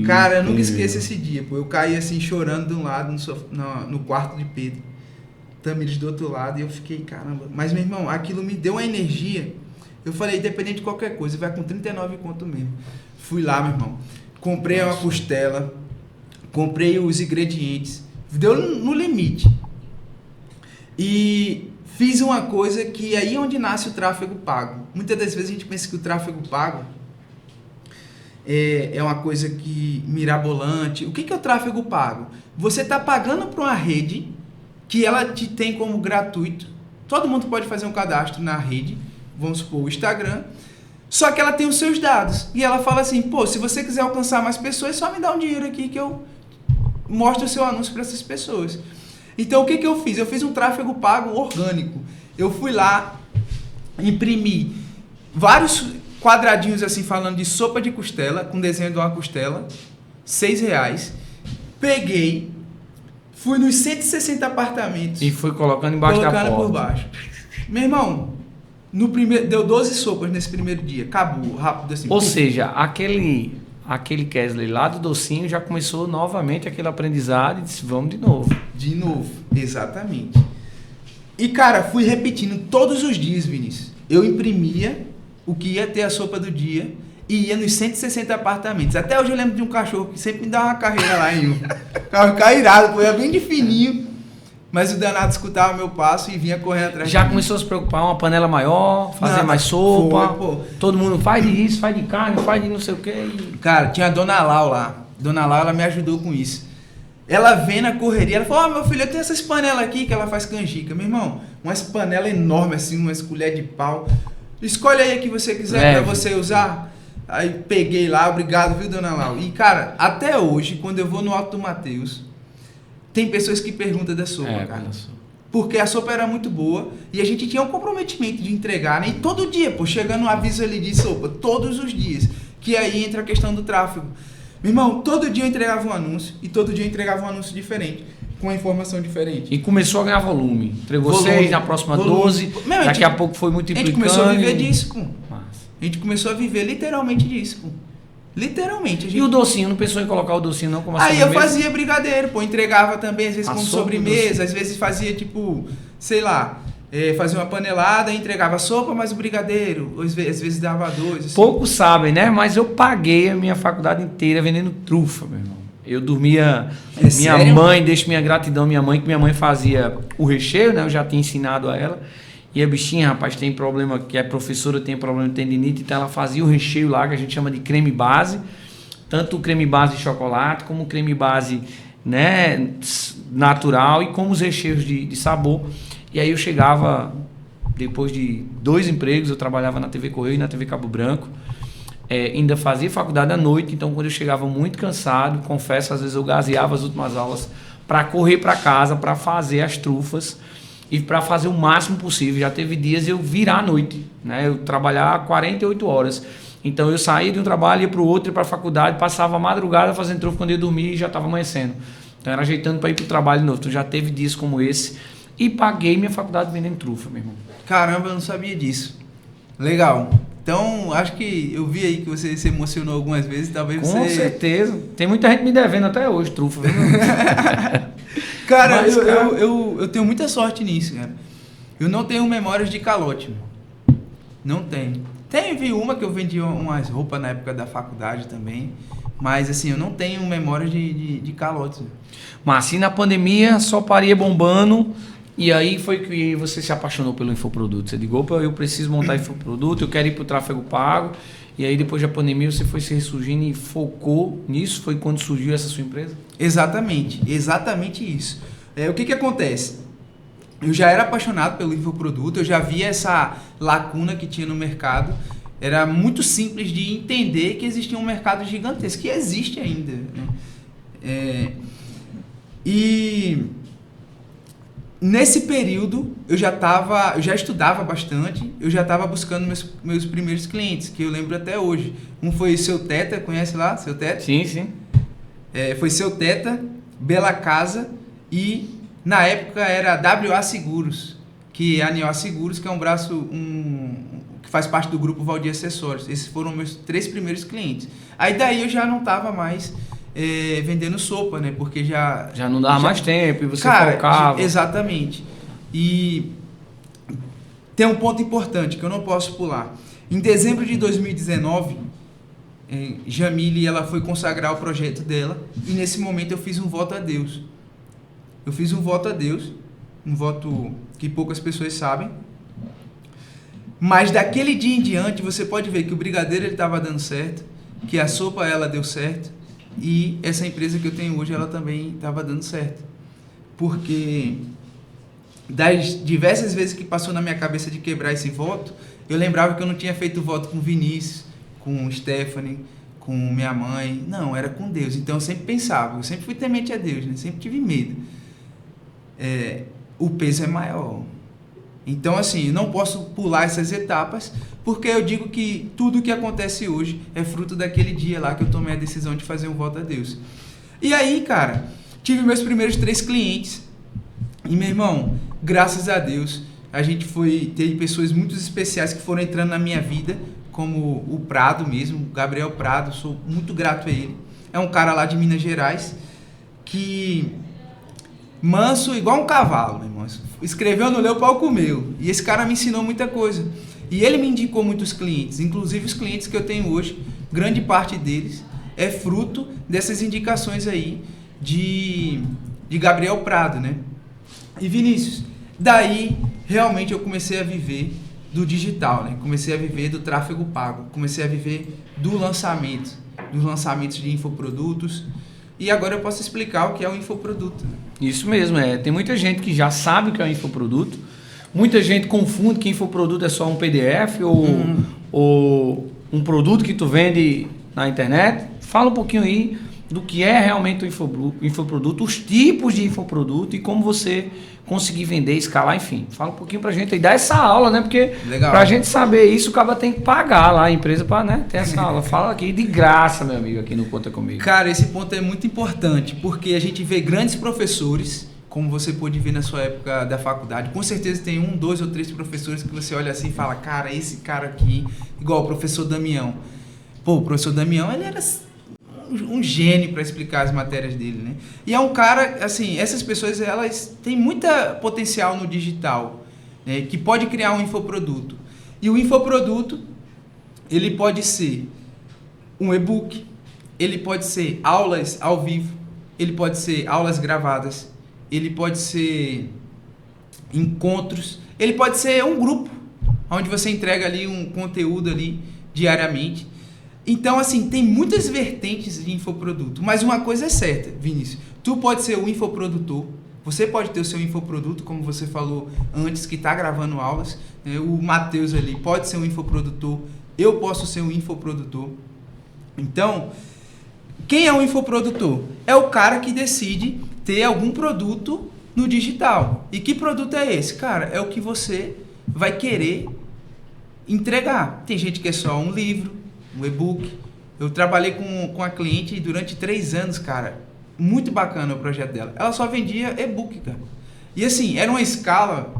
Cara, eu nunca esqueço esse dia, pô. Eu caí assim chorando de um lado no quarto de Pedro. Tamires do outro lado, e eu fiquei, caramba. Mas, meu irmão, aquilo me deu uma energia. Eu falei, independente de qualquer coisa, vai com 39 conto mesmo. Fui lá, meu irmão. Comprei uma costela, comprei os ingredientes. Deu no limite. E fiz uma coisa que aí é onde nasce o tráfego pago. Muitas das vezes a gente pensa que o tráfego pago é uma coisa que mirabolante. O que é o tráfego pago? Você está pagando para uma rede que ela te tem como gratuito. Todo mundo pode fazer um cadastro na rede, vamos supor o Instagram, só que ela tem os seus dados. E ela fala assim, pô, se você quiser alcançar mais pessoas, só me dá um dinheiro aqui que eu mostro o seu anúncio para essas pessoas. Então, o que eu fiz? Eu fiz um tráfego pago orgânico. Eu fui lá, imprimi vários quadradinhos assim, falando de sopa de costela, com desenho de uma costela, R$6. Peguei, fui nos 160 apartamentos. E fui colocando embaixo da porta. Colocando por baixo. Meu irmão, deu 12 sopas nesse primeiro dia. Acabou, rápido assim. Ou seja, aquele Kesley lá do docinho já começou novamente aquele aprendizado e disse, vamos de novo. De novo, exatamente. E, cara, fui repetindo todos os dias, Vinícius. Eu imprimia o que ia ter a sopa do dia e ia nos 160 apartamentos. Até hoje eu lembro de um cachorro que sempre me dava uma carreira lá em um. Carro cairado, era bem de fininho. Mas o danado escutava meu passo e vinha correndo atrás. Já começou a se preocupar, uma panela maior, fazer mais sopa. Foi, todo mundo faz disso, faz de carne, faz de não sei o quê. Cara, tinha a Dona Lau lá. Dona Lau, ela me ajudou com isso. Ela vendo a correria, ela falou, meu filho, eu tenho essas panelas aqui que ela faz canjica. Meu irmão, umas panelas enormes assim, umas colheres de pau. Escolhe aí a que você quiser pra você usar. Aí peguei lá, obrigado, viu, Dona Lau? E, cara, até hoje, quando eu vou no Alto do Mateus, tem pessoas que perguntam da sopa, cara. Porque a sopa era muito boa e a gente tinha um comprometimento de entregar, né? E todo dia, pô, chegando um aviso ali de sopa, todos os dias. Que aí entra a questão do tráfego. Meu irmão, todo dia eu entregava um anúncio e todo dia eu entregava um anúncio diferente, com uma informação diferente. E começou a ganhar volume. Entregou 6, na próxima 12, daqui a pouco foi multiplicando. A gente começou a viver disso, pô. A gente começou a viver literalmente disso, pô. Literalmente. E o docinho? Não pensou em colocar o docinho não como sobremesa? Aí eu fazia brigadeiro, pô. Entregava também, às vezes como sobremesa. Às vezes fazia tipo, sei lá, fazia uma panelada e entregava sopa, mais o brigadeiro. Às vezes dava 2. Assim. Poucos sabem, né? Mas eu paguei a minha faculdade inteira vendendo trufa, meu irmão. Eu dormia... minha mãe, deixo minha gratidão à minha mãe, que minha mãe fazia o recheio, né? Eu já tinha ensinado a ela. E a bichinha, rapaz, tem problema, que é professora, tem problema de tendinite, então ela fazia o recheio lá, que a gente chama de creme base, tanto o creme base de chocolate, como o creme base, né, natural, e como os recheios de sabor. E aí eu chegava, depois de 2 empregos, eu trabalhava na TV Correio e na TV Cabo Branco, ainda fazia faculdade à noite, então quando eu chegava muito cansado, confesso, às vezes eu gazeava as últimas aulas para correr para casa, para fazer as trufas, e para fazer o máximo possível. Já teve dias eu virar à noite, né? Eu trabalhar 48 horas. Então eu saía de um trabalho, ia para o outro, ia para a faculdade, passava a madrugada fazendo trufa, quando eu ia dormir e já estava amanhecendo. Então era ajeitando para ir para o trabalho de novo. Então já teve dias como esse e paguei minha faculdade vendendo trufa, meu irmão. Caramba, eu não sabia disso. Legal. Então, acho que eu vi aí que você se emocionou algumas vezes, talvez você... Com certeza. Tem muita gente me devendo até hoje trufa, viu? Cara, mas, eu tenho muita sorte nisso, cara. Eu não tenho memórias de calote, mano. Não tenho. Teve uma que eu vendi umas roupas na época da faculdade também, mas assim, eu não tenho memórias de calote. Mas assim, na pandemia, só paria bombando, e aí foi que você se apaixonou pelo infoproduto. Você ligou, opa, eu preciso montar infoproduto, eu quero ir para o tráfego pago, e aí depois da pandemia você foi se ressurgindo e focou nisso, foi quando surgiu essa sua empresa? Exatamente isso. O que acontece? Eu já era apaixonado pelo infoproduto, eu já via essa lacuna que tinha no mercado, era muito simples de entender que existia um mercado gigantesco, que existe ainda, né? E nesse período eu já estudava bastante, eu já estava buscando meus primeiros clientes, que eu lembro até hoje. Um foi o Seu Teta, conhece lá, Seu Teta? Sim, sim. Foi Seu Teta, Bela Casa e na época era WA Seguros, que é a NIO Seguros, que é um braço que faz parte do grupo Valdir Acessórios. Esses foram meus 3 primeiros clientes. Aí daí eu já não estava mais vendendo sopa, né? Porque já não dava mais tempo e você cara, focava. Exatamente. E tem um ponto importante que eu não posso pular. Em dezembro de 2019, Jamile, ela foi consagrar o projeto dela e nesse momento eu fiz um voto a Deus. Um voto que poucas pessoas sabem. Mas daquele dia em diante você pode ver que o brigadeiro ele estava dando certo, que a sopa ela deu certo e essa empresa que eu tenho hoje ela também estava dando certo. Porque das diversas vezes que passou na minha cabeça de quebrar esse voto, eu lembrava que eu não tinha feito voto com Vinícius, com Stephanie, com minha mãe. Não, era com Deus. Então eu sempre pensava, eu sempre fui temente a Deus, né? Sempre tive medo. O peso é maior. Então, assim, eu não posso pular essas etapas, porque eu digo que tudo que acontece hoje é fruto daquele dia lá que eu tomei a decisão de fazer um voto a Deus. E aí, cara, tive meus primeiros 3 clientes. E, meu irmão, graças a Deus, teve pessoas muito especiais que foram entrando na minha vida, como o Prado mesmo, o Gabriel Prado, sou muito grato a ele. É um cara lá de Minas Gerais, que manso igual um cavalo, meu irmão. Escreveu, não leu, o pau comeu. E esse cara me ensinou muita coisa. E ele me indicou muitos clientes, inclusive os clientes que eu tenho hoje, grande parte deles é fruto dessas indicações aí de Gabriel Prado, né? E Vinícius, daí realmente eu comecei a viver do digital, né? Comecei a viver do tráfego pago, comecei a viver dos lançamentos de infoprodutos. E agora eu posso explicar o que é um infoproduto. Isso mesmo, tem muita gente que já sabe o que é um infoproduto. Muita gente confunde que infoproduto é só um PDF ou um produto que tu vende na internet. Fala um pouquinho aí do que é realmente o infoproduto, os tipos de infoproduto e como você conseguir vender, escalar, enfim. Fala um pouquinho pra gente aí, dá essa aula, né? Porque pra gente saber isso, o cara tem que pagar lá a empresa pra, né, ter essa aula. Fala aqui de graça, meu amigo, aqui no Conta Comigo. Cara, esse ponto é muito importante, porque a gente vê grandes professores, como você pôde ver na sua época da faculdade, com certeza tem 1, 2 ou 3 professores que você olha assim e fala, cara, esse cara aqui, igual o professor Damião. Pô, o professor Damião, ele era um gênio para explicar as matérias dele, né? E é um cara, assim, essas pessoas, elas têm muita potencial no digital, né? Que pode criar um infoproduto. E o infoproduto, ele pode ser um e-book, ele pode ser aulas ao vivo, ele pode ser aulas gravadas, ele pode ser encontros, ele pode ser um grupo, onde você entrega ali um conteúdo ali diariamente. Então, assim, tem muitas vertentes de infoproduto, mas uma coisa é certa, Vinícius, tu pode ser o infoprodutor, você pode ter o seu infoproduto, como você falou antes, que está gravando aulas, né? O Matheus ali pode ser um infoprodutor, eu posso ser um infoprodutor. Então, quem é um infoprodutor? É o cara que decide ter algum produto no digital. E que produto é esse? Cara, é o que você vai querer entregar. Tem gente que é só um livro, um e-book. Eu trabalhei com a cliente durante 3 anos, cara. Muito bacana o projeto dela. Ela só vendia e-book, cara. E assim, era uma escala,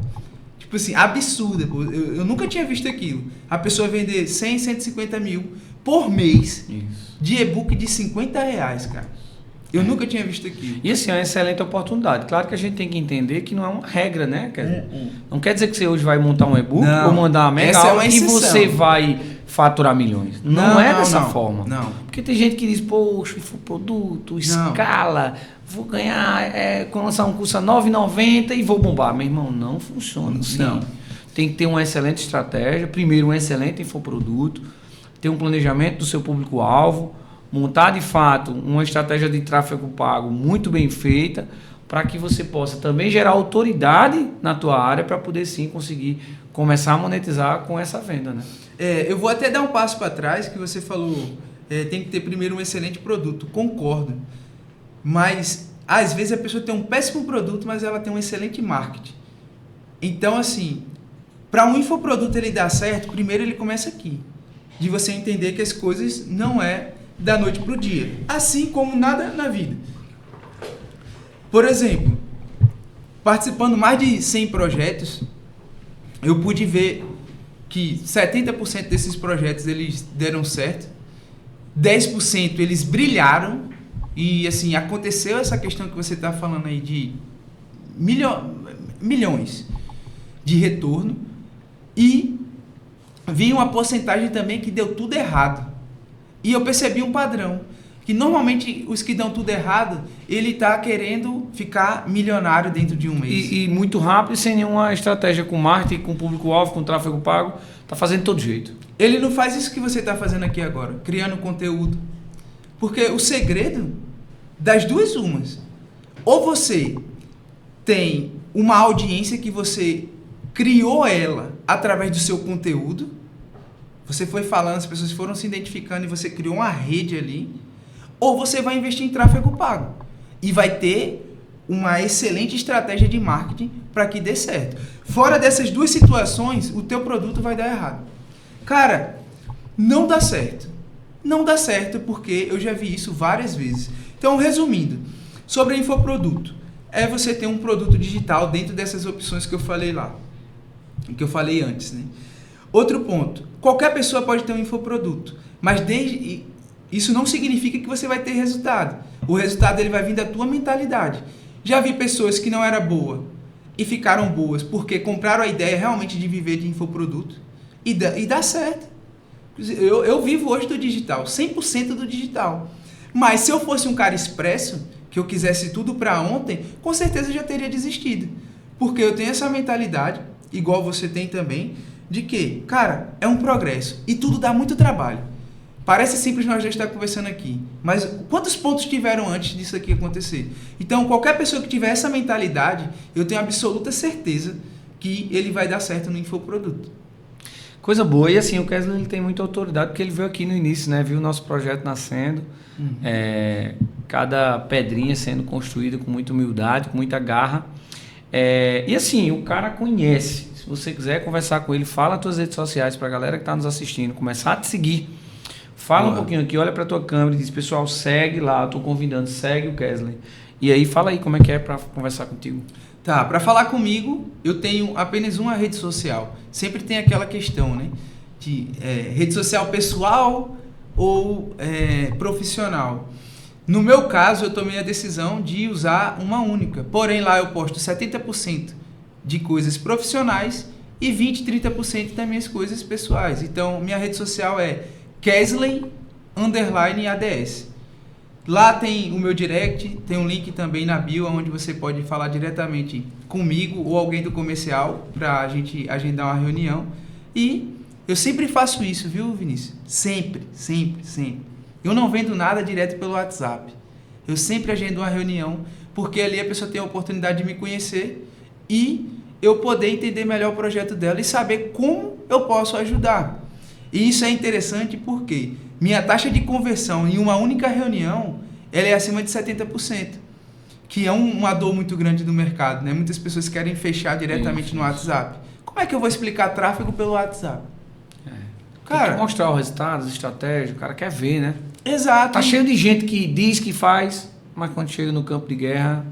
tipo assim, absurda. Eu nunca tinha visto aquilo. A pessoa vender 100, 150 mil por mês de e-book de R$50, cara. Eu nunca tinha visto aquilo. E assim, é uma excelente oportunidade. Claro que a gente tem que entender que não é uma regra, né? Não quer dizer que você hoje vai montar um e-book ou mandar uma mega aula e você vai faturar milhões. Não é dessa forma. Não. Porque tem gente que diz, poxa, infoproduto, escala, vou ganhar, quando lançar um curso a R$9,90 e vou bombar. Meu irmão, não funciona assim. Não. Tem que ter uma excelente estratégia. Primeiro, um excelente infoproduto. Ter um planejamento do seu público-alvo. Montar, de fato, uma estratégia de tráfego pago muito bem feita para que você possa também gerar autoridade na tua área para poder, sim, conseguir começar a monetizar com essa venda, né? Eu vou até dar um passo para trás, que você falou, tem que ter primeiro um excelente produto. Concordo. Mas, às vezes, a pessoa tem um péssimo produto, mas ela tem um excelente marketing. Então, assim, para um infoproduto ele dar certo, primeiro ele começa aqui. De você entender que as coisas não é da noite para o dia. Assim como nada na vida. Por exemplo, participando mais de 100 projetos, eu pude ver que 70% desses projetos eles deram certo, 10% eles brilharam e assim, aconteceu essa questão que você está falando aí de milhões de retorno e vi uma porcentagem também que deu tudo errado. E eu percebi um padrão, que normalmente os que dão tudo errado, ele está querendo ficar milionário dentro de um mês. E muito rápido, sem nenhuma estratégia com marketing, com público-alvo, com tráfego pago, tá fazendo de todo jeito. Ele não faz isso que você está fazendo aqui agora, criando conteúdo. Porque o segredo das duas umas, ou você tem uma audiência que você criou ela através do seu conteúdo, você foi falando, as pessoas foram se identificando e você criou uma rede ali, ou você vai investir em tráfego pago e vai ter uma excelente estratégia de marketing para que dê certo. Fora dessas duas situações, o teu produto vai dar errado. Cara, não dá certo. Não dá certo porque eu já vi isso várias vezes. Então, resumindo, sobre infoproduto, é você ter um produto digital dentro dessas opções que eu falei lá, que eu falei antes, né? Outro ponto, qualquer pessoa pode ter um infoproduto, mas isso não significa que você vai ter resultado. O resultado ele vai vir da tua mentalidade. Já vi pessoas que não era boa e ficaram boas porque compraram a ideia realmente de viver de infoproduto e dá certo. Eu vivo hoje do digital, 100% do digital. Mas se eu fosse um cara expresso, que eu quisesse tudo para ontem, com certeza eu já teria desistido. Porque eu tenho essa mentalidade, igual você tem também, de que, cara, é um progresso e tudo dá muito trabalho. Parece simples nós já estar conversando aqui, mas quantos pontos tiveram antes disso aqui acontecer? Então, qualquer pessoa que tiver essa mentalidade, eu tenho absoluta certeza que ele vai dar certo no infoproduto. Coisa boa. E assim, o Kesley ele tem muita autoridade, porque ele veio aqui no início, né? Viu o nosso projeto nascendo, cada pedrinha sendo construída com muita humildade, com muita garra. E assim, o cara conhece. Se você quiser conversar com ele, fala nas tuas redes sociais para a galera que está nos assistindo, começar a te seguir. Fala um pouquinho aqui, olha para a tua câmera e diz, pessoal, segue lá, estou convidando, segue o Kesley. E aí, fala aí como é que é para conversar contigo. Tá, para falar comigo, eu tenho apenas uma rede social. Sempre tem aquela questão, né? De rede social pessoal ou profissional. No meu caso, eu tomei a decisão de usar uma única. Porém, lá eu posto 70% de coisas profissionais e 20, 30% das minhas coisas pessoais. Então, minha rede social é Kesley_ADS. Lá tem o meu direct, tem um link também na bio, onde você pode falar diretamente comigo ou alguém do comercial para a gente agendar uma reunião. E eu sempre faço isso, viu, Vinícius? Sempre, sempre, sempre. Eu não vendo nada direto pelo WhatsApp. Eu sempre agendo uma reunião, porque ali a pessoa tem a oportunidade de me conhecer e eu poder entender melhor o projeto dela e saber como eu posso ajudar. E isso é interessante porque minha taxa de conversão em uma única reunião ela é acima de 70%, que é uma dor muito grande do mercado, né? Muitas pessoas querem fechar diretamente no WhatsApp. Como é que eu vou explicar tráfego pelo WhatsApp? Cara, tem que mostrar os resultados, a estratégia, o cara quer ver, né? Exato. Tá cheio de gente que diz que faz, mas quando chega no campo de guerra,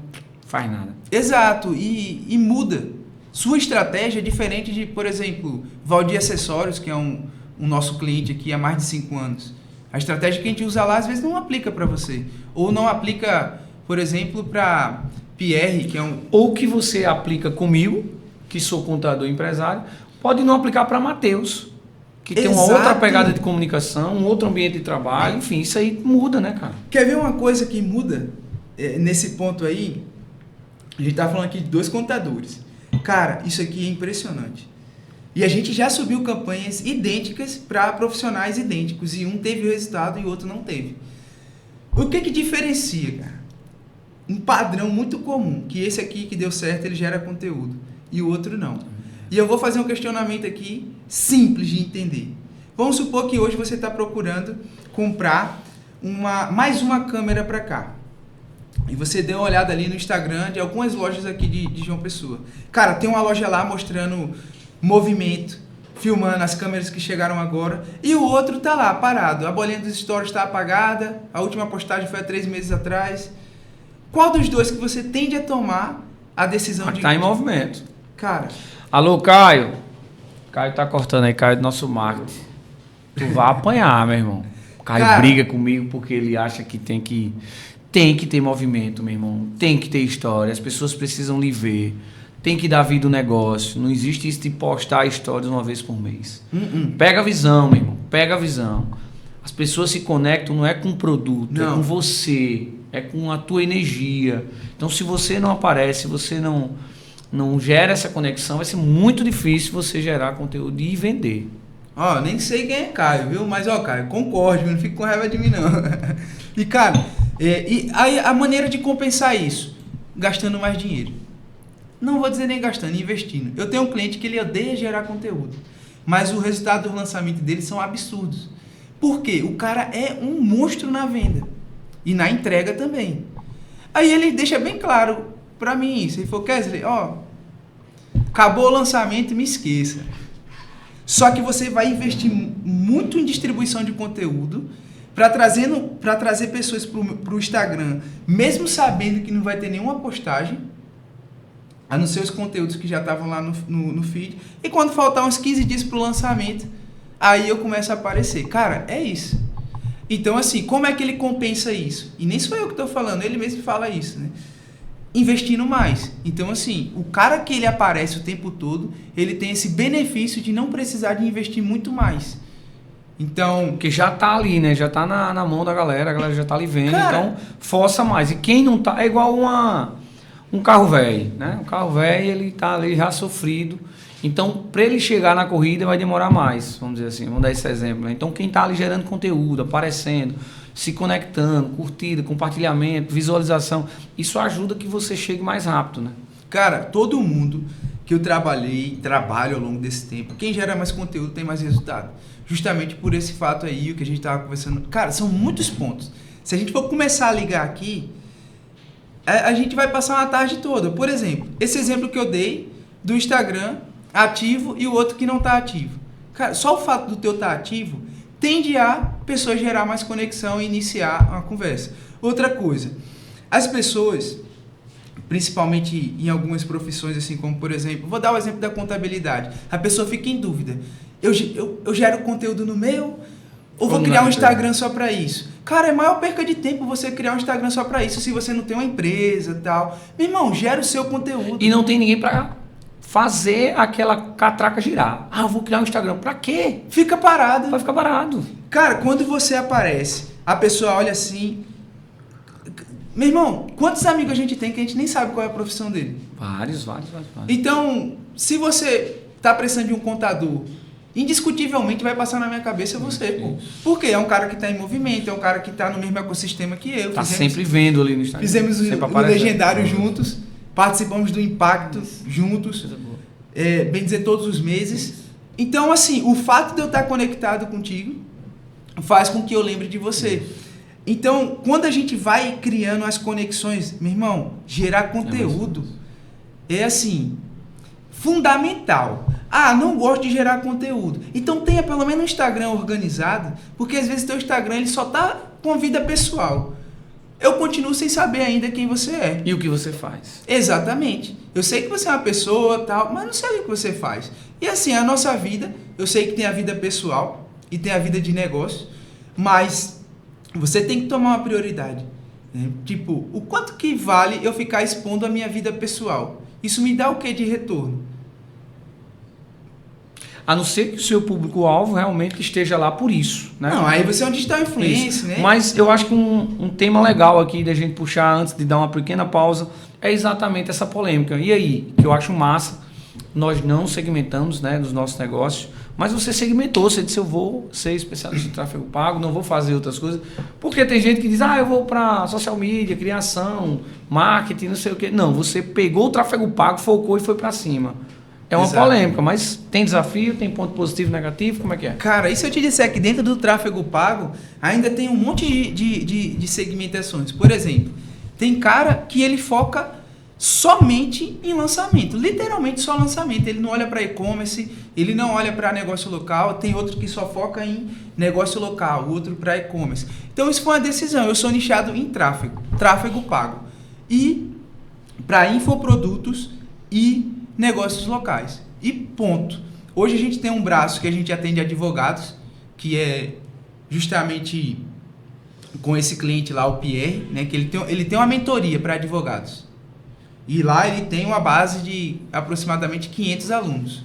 faz nada. Exato, e muda. Sua estratégia é diferente de, por exemplo, Valdir Acessórios, que é um nosso cliente aqui há mais de 5 anos. A estratégia que a gente usa lá, às vezes, não aplica para você. Ou não aplica, por exemplo, para Pierre, que é um... Ou que você aplica comigo, que sou contador empresário, pode não aplicar para Matheus, que tem uma outra pegada de comunicação, um outro ambiente de trabalho, enfim, isso aí muda, né, cara? Quer ver uma coisa que muda nesse ponto aí? A gente tá falando aqui de 2 contadores. Cara, isso aqui é impressionante. E a gente já subiu campanhas idênticas para profissionais idênticos. E um teve o resultado e o outro não teve. O que diferencia, cara? Um padrão muito comum. Que esse aqui que deu certo, ele gera conteúdo. E o outro não. E eu vou fazer um questionamento aqui simples de entender. Vamos supor que hoje você está procurando comprar mais uma câmera para cá. E você deu uma olhada ali no Instagram de algumas lojas aqui de João Pessoa. Cara, tem uma loja lá mostrando movimento, filmando as câmeras que chegaram agora, e o outro tá lá, parado. A bolinha dos stories está apagada, a última postagem foi há 3 meses atrás. Qual dos dois que você tende a tomar a decisão de... Tá em movimento. Cara... Alô, Caio. Caio tá cortando aí, Caio do nosso marketing. Tu vai apanhar, meu irmão. Caio briga comigo porque ele acha que tem que ter movimento, meu irmão. Tem que ter história. As pessoas precisam lhe ver. Tem que dar vida ao negócio. Não existe isso de postar histórias uma vez por mês. Pega a visão, meu irmão. Pega a visão. As pessoas se conectam não é com o produto, não. É com você. É com a tua energia. Então, se você não aparece, se você não gera essa conexão, vai ser muito difícil você gerar conteúdo e vender. Ó, nem sei quem é Caio, viu? Mas, ó, Caio, concorde, não fique com raiva de mim, não. E, cara, e aí a maneira de compensar isso? Gastando mais dinheiro. Não vou dizer nem gastando, investindo. Eu tenho um cliente que ele odeia gerar conteúdo, mas o resultado do lançamento dele são absurdos. Por quê? O cara é um monstro na venda e na entrega também. Aí ele deixa bem claro pra mim isso. Ele falou, Kesley, ó, acabou o lançamento, me esqueça. Só que você vai investir muito em distribuição de conteúdo para trazer pessoas pro Instagram, mesmo sabendo que não vai ter nenhuma postagem, a não ser os conteúdos que já estavam lá no feed. E quando faltar uns 15 dias pro lançamento, aí eu começo a aparecer. Cara, é isso. Então, assim, como é que ele compensa isso? E nem sou eu que estou falando, ele mesmo fala isso, né? Investindo mais. Então, assim, o cara que ele aparece o tempo todo, ele tem esse benefício de não precisar de investir muito mais. Então... Porque já tá ali, né? Já tá na mão da galera, a galera já tá ali vendo, cara, então força mais. E quem não tá... É igual um carro velho, né? Um carro velho, ele tá ali já sofrido. Então, para ele chegar na corrida, vai demorar mais, vamos dizer assim. Vamos dar esse exemplo, né? Então, quem tá ali gerando conteúdo, aparecendo, se conectando, curtida, compartilhamento, visualização, isso ajuda que você chegue mais rápido, né? Cara, todo mundo que eu trabalho ao longo desse tempo, quem gera mais conteúdo tem mais resultado. Justamente por esse fato aí, o que a gente tava conversando. Cara, são muitos pontos. Se a gente for começar a ligar aqui, a gente vai passar uma tarde toda. Por exemplo, esse exemplo que eu dei do Instagram ativo e o outro que não está ativo. Cara, só o fato do teu estar ativo tende a pessoa gerar mais conexão e iniciar uma conversa. Outra coisa, as pessoas, principalmente em algumas profissões, assim como, por exemplo, vou dar o exemplo da contabilidade. A pessoa fica em dúvida. Eu gero conteúdo no meu ou vou criar um Instagram só para isso? Cara, é maior perca de tempo você criar um Instagram só para isso se você não tem uma empresa e tal. Meu irmão, gera o seu conteúdo. E não tem ninguém para fazer aquela catraca girar. Ah, eu vou criar um Instagram. Pra quê? Fica parado. Vai ficar parado. Cara, quando você aparece, a pessoa olha assim... Meu irmão, quantos amigos a gente tem que a gente nem sabe qual é a profissão dele? Vários. Então, se você tá precisando de um contador, indiscutivelmente vai passar na minha cabeça você, pô. Porque é um cara que tá em movimento, é um cara que tá no mesmo ecossistema que eu. Tá sempre vendo ali no Instagram. Fizemos o Legendário juntos. Participamos do Impacto juntos, bem dizer, todos os meses. Então, assim, o fato de eu estar conectado contigo faz com que eu lembre de você. Então, quando a gente vai criando as conexões, meu irmão, gerar conteúdo é, assim, fundamental. Ah, não gosto de gerar conteúdo. Então, tenha pelo menos um Instagram organizado, porque às vezes teu Instagram ele só tá com vida pessoal. Eu continuo sem saber ainda quem você é. E o que você faz. Exatamente. Eu sei que você é uma pessoa tal, mas não sei o que você faz. E assim, a nossa vida, eu sei que tem a vida pessoal e tem a vida de negócio, mas você tem que tomar uma prioridade. Né? Tipo, o quanto que vale eu ficar expondo a minha vida pessoal? Isso me dá o que de retorno? A não ser que o seu público-alvo realmente esteja lá por isso, né? Não, aí você é um digital influencer, né? Mas eu acho que um tema legal aqui da gente puxar antes de dar uma pequena pausa é exatamente essa polêmica. E aí, que eu acho massa, nós não segmentamos, né, dos nossos negócios, mas você segmentou, você disse, eu vou ser especialista em tráfego pago, não vou fazer outras coisas. Porque tem gente que diz, eu vou para social media, criação, marketing, não sei o quê. Não, você pegou o tráfego pago, focou e foi para cima. É uma polêmica, mas tem desafio, tem ponto positivo e negativo, como é que é? Cara, e se eu te disser que dentro do tráfego pago ainda tem um monte de segmentações? Por exemplo, tem cara que ele foca somente em lançamento, literalmente só lançamento. Ele não olha para e-commerce, ele não olha para negócio local, tem outro que só foca em negócio local, outro para e-commerce. Então isso foi uma decisão, eu sou nichado em tráfego pago e para infoprodutos e negócios locais. E ponto. Hoje a gente tem um braço que a gente atende advogados, que é justamente com esse cliente lá, o Pierre, né, que ele tem uma mentoria para advogados. E lá ele tem uma base de aproximadamente 500 alunos.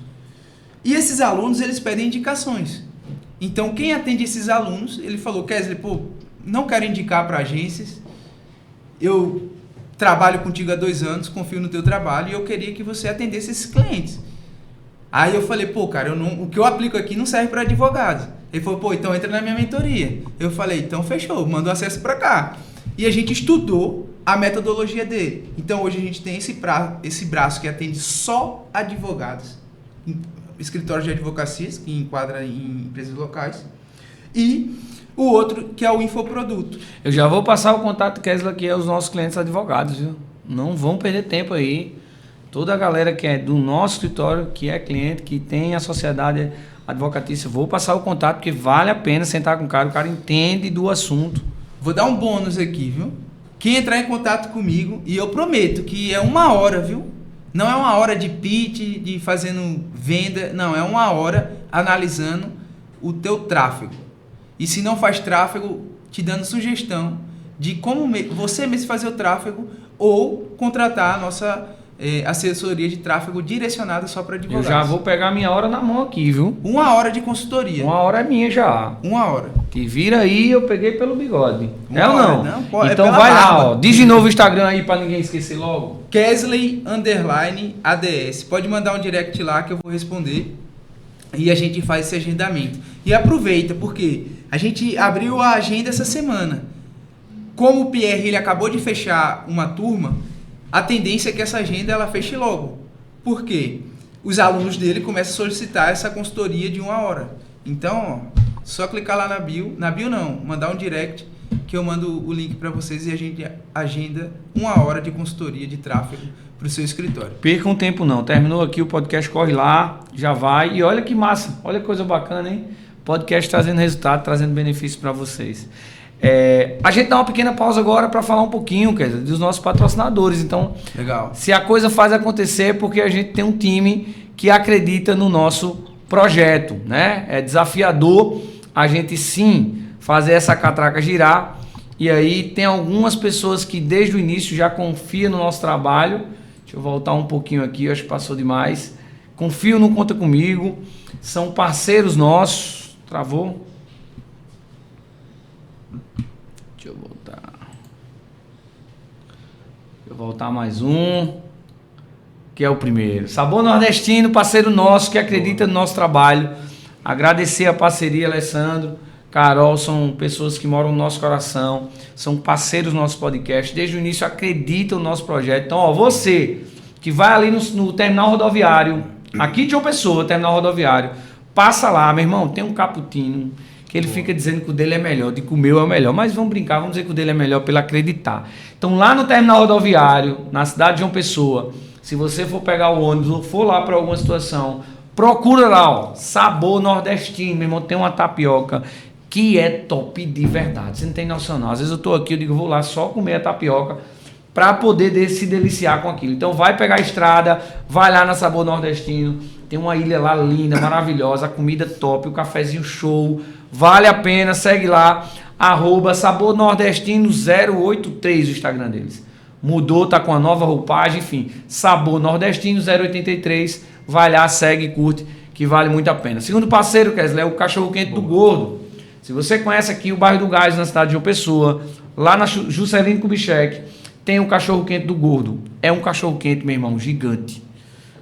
E esses alunos, eles pedem indicações. Então, quem atende esses alunos, ele falou, Kesley, pô, não quero indicar para agências, eu trabalho contigo há 2 anos, confio no teu trabalho e eu queria que você atendesse esses clientes. Aí eu falei, pô, cara, o que eu aplico aqui não serve para advogados. Ele falou, pô, então entra na minha mentoria. Eu falei, então fechou, manda o acesso para cá. E a gente estudou a metodologia dele. Então hoje a gente tem esse braço que atende só advogados, escritórios de advocacias, que enquadra em empresas locais, e o outro que é o infoproduto. Eu já vou passar o contato, Kesley, aqui aos nossos clientes advogados, viu? Não vão perder tempo aí. Toda a galera que é do nosso escritório, que é cliente, que tem a sociedade advocatícia, vou passar o contato, porque vale a pena sentar com o cara entende do assunto. Vou dar um bônus aqui, viu? Quem entrar em contato comigo, e eu prometo que é 1 hora, viu? Não é 1 hora de pitch, de fazendo venda, não, é 1 hora analisando o teu tráfego. E se não faz tráfego, te dando sugestão de como você mesmo fazer o tráfego ou contratar a nossa assessoria de tráfego direcionada só para advogados. Eu já vou pegar minha hora na mão aqui, viu? 1 hora de consultoria. 1 hora é minha já. 1 hora. Te vira aí, eu peguei pelo bigode. É ou não? Não pode, então vai lá, ó. Diz de novo o Instagram aí para ninguém esquecer logo. Kesley_ADS. Pode mandar um direct lá que eu vou responder. E a gente faz esse agendamento. E aproveita, porque a gente abriu a agenda essa semana. Como o Pierre ele acabou de fechar uma turma, a tendência é que essa agenda ela feche logo. Por quê? Os alunos dele começam a solicitar essa consultoria de 1 hora. Então, ó, só clicar lá na bio. Na bio não, mandar um direct que eu mando o link para vocês e a gente agenda 1 hora de consultoria de tráfego para o seu escritório. Perca um tempo não. Terminou aqui o podcast, corre lá, já vai. E olha que massa, olha que coisa bacana, hein? Podcast trazendo resultado, trazendo benefícios para vocês. A gente dá uma pequena pausa agora para falar um pouquinho, quer dizer, dos nossos patrocinadores. Então, legal. Se a coisa faz acontecer, porque a gente tem um time que acredita no nosso projeto, né? É desafiador a gente sim fazer essa catraca girar. E aí tem algumas pessoas que desde o início já confiam no nosso trabalho. Deixa eu voltar um pouquinho aqui, acho que passou demais. Confiam no Conta Comigo, são parceiros nossos. Travou? Deixa eu voltar. Deixa eu voltar mais um. Que é o primeiro. Sabor Nordestino, parceiro nosso que acredita no nosso trabalho. Agradecer a parceria, Alessandro, Carol, são pessoas que moram no nosso coração, são parceiros do nosso podcast. Desde o início acreditam no nosso projeto. Então, ó, você que vai ali no terminal rodoviário, aqui de João Pessoa, terminal rodoviário, passa lá, meu irmão, tem um cappuccino que ele fica dizendo que o dele é melhor, de que o meu é o melhor, mas vamos brincar, vamos dizer que o dele é melhor pelo acreditar. Então, lá no terminal rodoviário, na cidade de João Pessoa, se você for pegar o ônibus ou for lá para alguma situação, procura lá, ó, Sabor Nordestino, meu irmão, tem uma tapioca que é top de verdade. Você não tem noção não. Às vezes eu tô aqui, eu digo, vou lá só comer a tapioca para poder se deliciar com aquilo. Então vai pegar a estrada, vai lá na Sabor Nordestino, tem uma ilha lá linda, maravilhosa, a comida top, o cafezinho show, vale a pena, segue lá, @Sabor Nordestino 083 o Instagram deles. Mudou, tá com a nova roupagem, enfim, Sabor Nordestino 083, vai lá, segue, curte, que vale muito a pena. Segundo parceiro, Kesley, é o Cachorro Quente do Gordo. Se você conhece aqui o bairro do Gás, na cidade de João Pessoa, lá na Juscelino Kubitschek, tem o Cachorro Quente do Gordo. É um cachorro quente, meu irmão, gigante.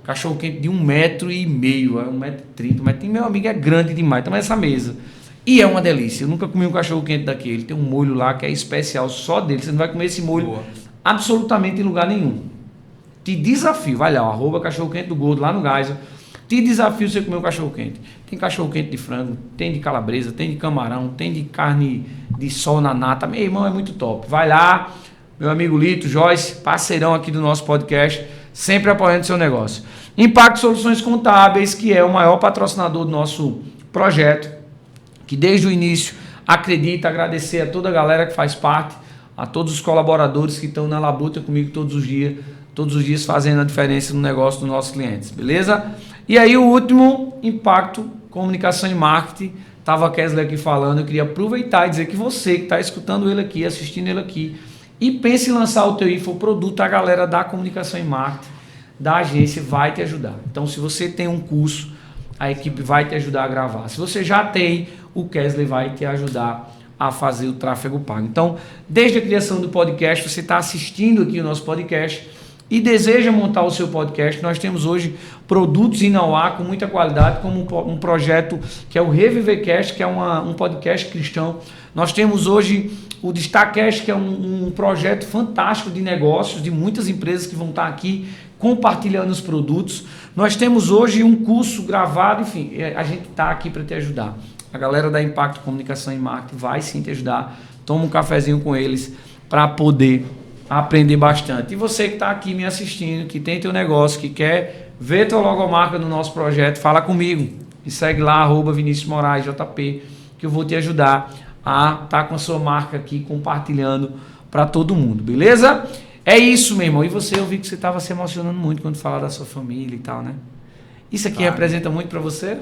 Cachorro quente de 1,5 m, 1,30 m. Meu amigo, é grande demais, tamanho essa mesa. E é uma delícia. Eu nunca comi um cachorro quente daquele. Tem um molho lá que é especial só dele. Você não vai comer esse molho absolutamente em lugar nenhum. Te desafio, vai lá, @Cachorro Quente do Gordo, lá no Gás. Te desafio você comer um cachorro quente. Tem cachorro quente de frango, tem de calabresa, tem de camarão, tem de carne de sol na nata. Meu irmão, é muito top. Vai lá, meu amigo Lito, Joyce, parceirão aqui do nosso podcast, sempre apoiando o seu negócio. Impacto Soluções Contábeis, que é o maior patrocinador do nosso projeto, que desde o início acredita, agradecer a toda a galera que faz parte, a todos os colaboradores que estão na labuta comigo todos os dias fazendo a diferença no negócio dos nossos clientes, beleza? E aí o último, Impacto Comunicação e Marketing, estava a Kesley aqui falando, eu queria aproveitar e dizer que você que está escutando ele aqui, assistindo ele aqui, e pensa em lançar o teu infoproduto, a galera da Comunicação e Marketing, da agência, vai te ajudar. Então, se você tem um curso, a equipe vai te ajudar a gravar. Se você já tem, o Kesley vai te ajudar a fazer o tráfego pago. Então, desde a criação do podcast, você está assistindo aqui o nosso podcast e deseja montar o seu podcast, nós temos hoje produtos em Nauá com muita qualidade, como um projeto que é o ReviverCast, que é um podcast cristão. Nós temos hoje o DestaqueCast, que é um projeto fantástico de negócios, de muitas empresas que vão estar aqui compartilhando os produtos. Nós temos hoje um curso gravado, enfim, a gente está aqui para te ajudar. A galera da Impacto Comunicação e Marketing vai sim te ajudar. Toma um cafezinho com eles para poder aprender bastante. E você que está aqui me assistindo, que tem teu negócio, que quer ver tua logomarca no nosso projeto, fala comigo. Me segue lá, @ViniciusMoraesJP, que eu vou te ajudar a estar com a sua marca aqui, compartilhando para todo mundo, beleza? É isso, meu irmão. E você, eu vi que você estava se emocionando muito quando falava da sua família e tal, né? Isso aqui representa muito para você?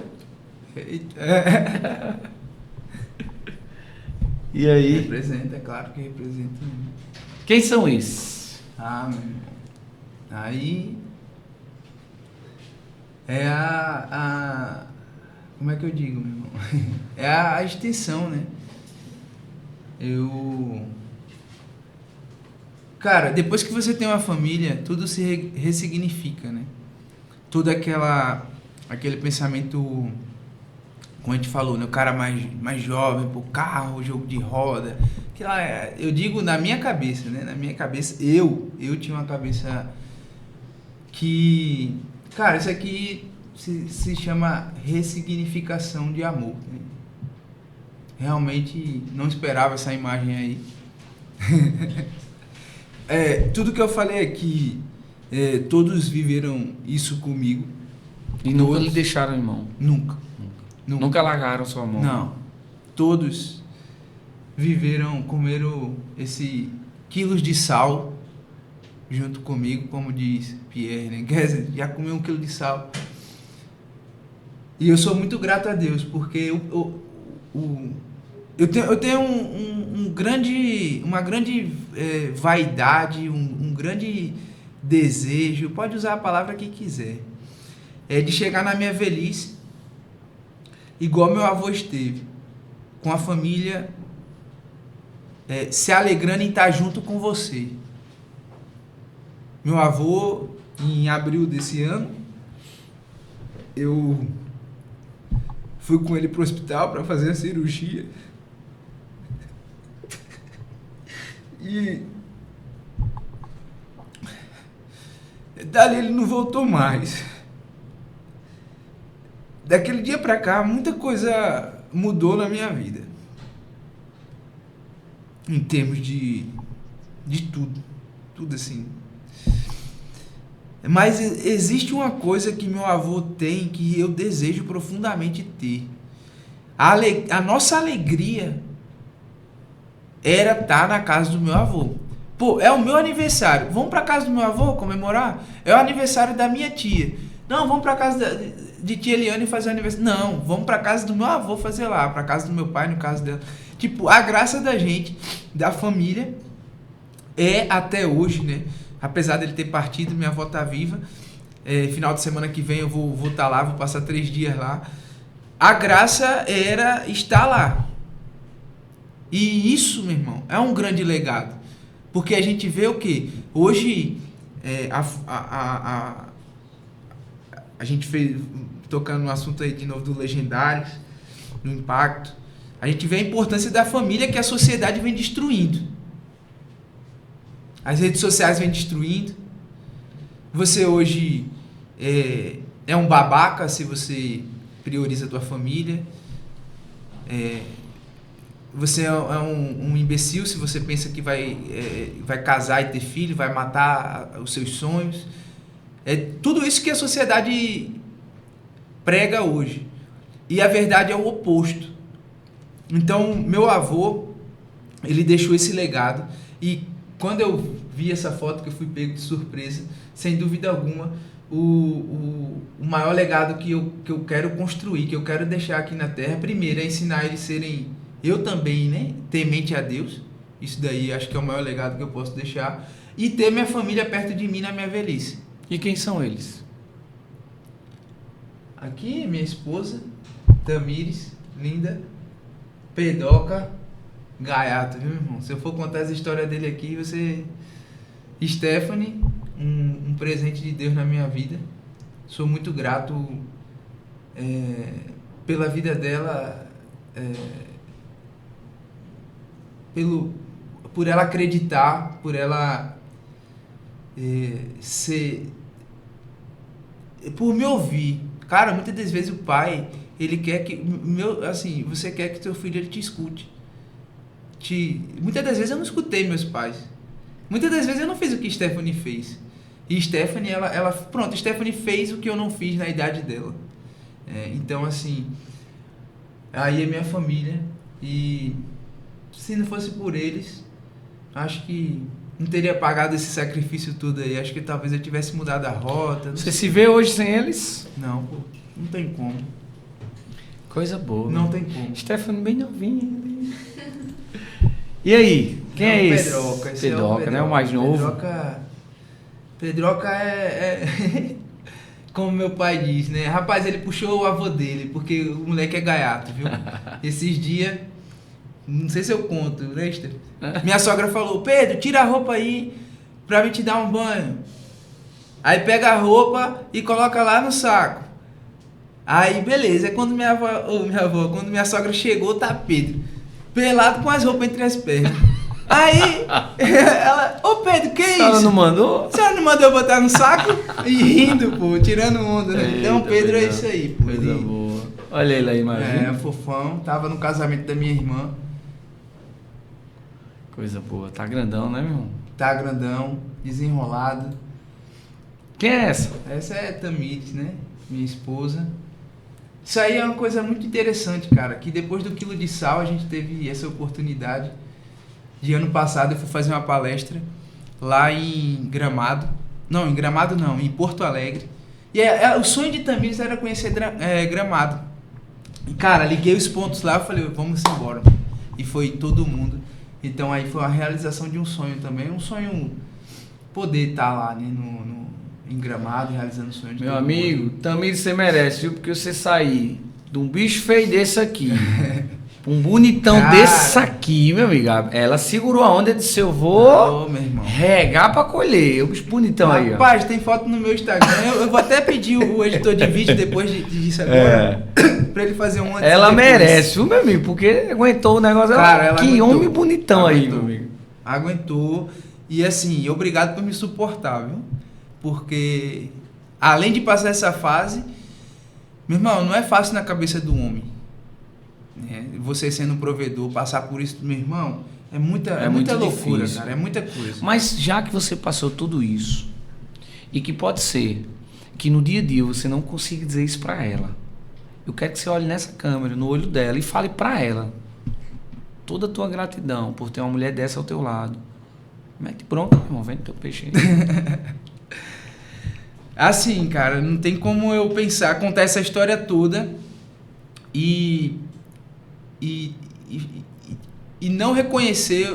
E aí? Representa, é claro que representa. Quem são esses? Meu irmão. Aí é como é que eu digo, meu irmão? É a extensão, né? Cara, depois que você tem uma família, tudo se ressignifica, né? Todo aquele pensamento, como a gente falou, né? O cara mais jovem, pô, carro, jogo de roda. Que lá, eu digo na minha cabeça, né? Na minha cabeça, eu tinha uma cabeça que... Cara, isso aqui se chama ressignificação de amor, né? Realmente não esperava essa imagem aí. Tudo que eu falei aqui, todos viveram isso comigo. E nunca lhe deixaram em mão? Nunca largaram sua mão? Não. Todos comeram esse quilos de sal junto comigo, como diz Pierre, né? Já comeu 1 quilo de sal. E eu sou muito grato a Deus, porque eu tenho uma grande vaidade, um grande desejo, pode usar a palavra que quiser, de chegar na minha velhice igual meu avô esteve, com a família, se alegrando em estar junto com você. Meu avô, em abril desse ano, eu fui com ele para o hospital para fazer a cirurgia. E dali ele não voltou mais. Daquele dia para cá, muita coisa mudou na minha vida. Em termos de tudo. Tudo assim. Mas existe uma coisa que meu avô tem que eu desejo profundamente ter. A nossa alegria era estar na casa do meu avô. Pô, é o meu aniversário. Vamos para casa do meu avô comemorar? É o aniversário da minha tia. Não, vamos para casa de tia Eliane fazer o aniversário. Não, vamos para casa do meu avô fazer lá. Para casa do meu pai, no caso dela. Tipo, a graça da gente, da família, até hoje, né? Apesar dele ter partido, minha avó tá viva. Final de semana que vem eu vou estar lá, vou passar 3 dias lá. A graça era estar lá. E isso, meu irmão, é um grande legado. Porque a gente vê o quê? Hoje, a gente fez, tocando no assunto aí de novo do Legendários, do Impacto, a gente vê a importância da família que a sociedade vem destruindo. As redes sociais vêm destruindo. Você hoje é um babaca se você prioriza a tua família. você é um imbecil se você pensa que vai casar e ter filho, vai matar os seus sonhos. É tudo isso que a sociedade prega hoje. E a verdade é o oposto. Então, meu avô, ele deixou esse legado. E quando eu vi essa foto, que eu fui pego de surpresa, sem dúvida alguma, o maior legado que eu quero construir, que eu quero deixar aqui na Terra, primeiro é ensinar eles serem, eu também, né, temente a Deus. Isso daí acho que é o maior legado que eu posso deixar. E ter minha família perto de mim na minha velhice. E quem são eles? Aqui, minha esposa, Tamires, linda, Pedoca, Gaiato, viu, irmão? Se eu for contar as histórias dele aqui, você... Stephanie, um presente de Deus na minha vida. Sou muito grato pela vida dela, por ela acreditar, por ela por me ouvir. Cara, muitas das vezes o pai, ele quer que você quer que teu filho ele te escute. Muitas das vezes eu não escutei meus pais. Muitas das vezes eu não fiz o que Stephanie fez. E Stephanie, Stephanie fez o que eu não fiz na idade dela. Então, assim, aí é minha família. E se não fosse por eles, acho que não teria pagado esse sacrifício todo aí. Acho que talvez eu tivesse mudado a rota. Você se vê hoje sem eles? Não, pô. Não tem como. Coisa boa. Não tem como. Stephanie bem novinha. E aí? Quem é esse? Pedroca. Pedroca, né? O mais novo. Pedroca é como meu pai diz, né? Rapaz, ele puxou o avô dele, porque o moleque é gaiato, viu? Esses dias, não sei se eu conto, né, Stephanie? Minha sogra falou: Pedro, tira a roupa aí pra mim te dar um banho. Aí pega a roupa e coloca lá no saco. Aí beleza, quando quando minha sogra chegou, tá Pedro pelado com as roupas entre as pernas. Aí ela: ô Pedro, que é isso? Ela não mandou? A senhora não mandou botar no saco? E rindo, pô, tirando onda, né? Então Pedro é isso aí, pô. Coisa boa. Olha ele aí, imagina. Fofão, tava no casamento da minha irmã. Coisa boa, tá grandão, né, meu irmão? Tá grandão, desenrolado. Quem é essa? Essa é Tamires, né? Minha esposa. Isso aí é uma coisa muito interessante, cara, que depois do quilo de sal a gente teve essa oportunidade. De ano passado eu fui fazer uma palestra lá em Gramado. Não, em Gramado não, em Porto Alegre. E o sonho de Tamires era conhecer Gramado. E, cara, liguei os pontos lá e falei: vamos embora. E foi todo mundo. Então aí foi a realização de um sonho também. Um sonho poder estar lá, né, em Gramado, realizando o sonho de meu todo amigo, mundo. Tamires, você merece, viu? Porque você sair de um bicho feio desse aqui, um bonitão Cara, desse aqui, meu amigo. Ela segurou a onda de seu vou meu irmão. regar pra colher. O bicho bonitão aí, ó. Rapaz, tem foto no meu Instagram. Eu vou até pedir o editor de vídeo depois disso agora. Pra ele fazer um antes. Ela merece, viu, meu amigo? Porque aguentou o negócio. Cara, ela que aguentou. homem bonitão aí, Aguentou. meu amigo. Aguentou. E assim, obrigado por me suportar, viu? Porque além de passar essa fase, meu irmão, não é fácil na cabeça do homem. Você sendo um provedor, passar por isso, meu irmão, é muita loucura, difícil. cara. É muita coisa. Mas já que você passou tudo isso, e que pode ser que no dia a dia você não consiga dizer isso pra ela, eu quero que você olhe nessa câmera, no olho dela, e fale pra ela toda a tua gratidão por ter uma mulher dessa ao teu lado. Mete bronca, meu irmão, vende teu peixe aí. Assim, cara, não tem como eu contar essa história toda e não reconhecer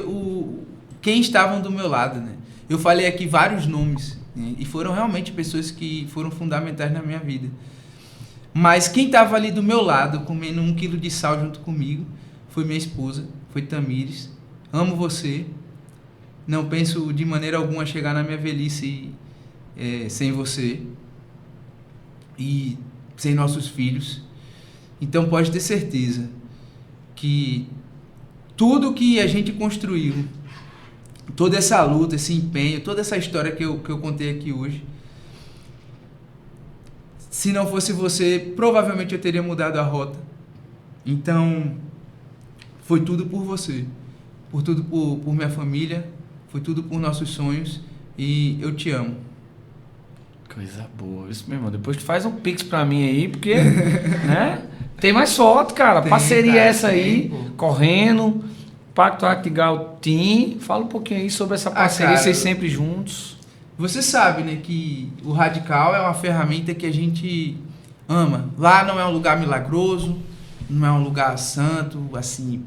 quem estavam do meu lado, né? Eu falei aqui vários nomes, né? E foram realmente pessoas que foram fundamentais na minha vida. Mas quem estava ali do meu lado, comendo 1 quilo de sal junto comigo, foi minha esposa, foi Tamires. Amo você. Não penso de maneira alguma chegar na minha velhice sem você e sem nossos filhos. Então pode ter certeza que tudo que a gente construiu, toda essa luta, esse empenho, toda essa história que eu contei aqui hoje, se não fosse você, provavelmente eu teria mudado a rota. Então, foi tudo por você, por tudo por minha família, foi tudo por nossos sonhos e eu te amo. Coisa boa, isso mesmo. Depois tu faz um pix pra mim aí, porque, né? Tem mais foto, cara. Tem, Parceria cara, essa aí, tem, correndo, Pacto Artigal Team. Fala um pouquinho aí sobre essa parceria, cara, vocês sempre juntos. Você sabe, né, que o Radical é uma ferramenta que a gente ama. Lá não é um lugar milagroso, não é um lugar santo, assim,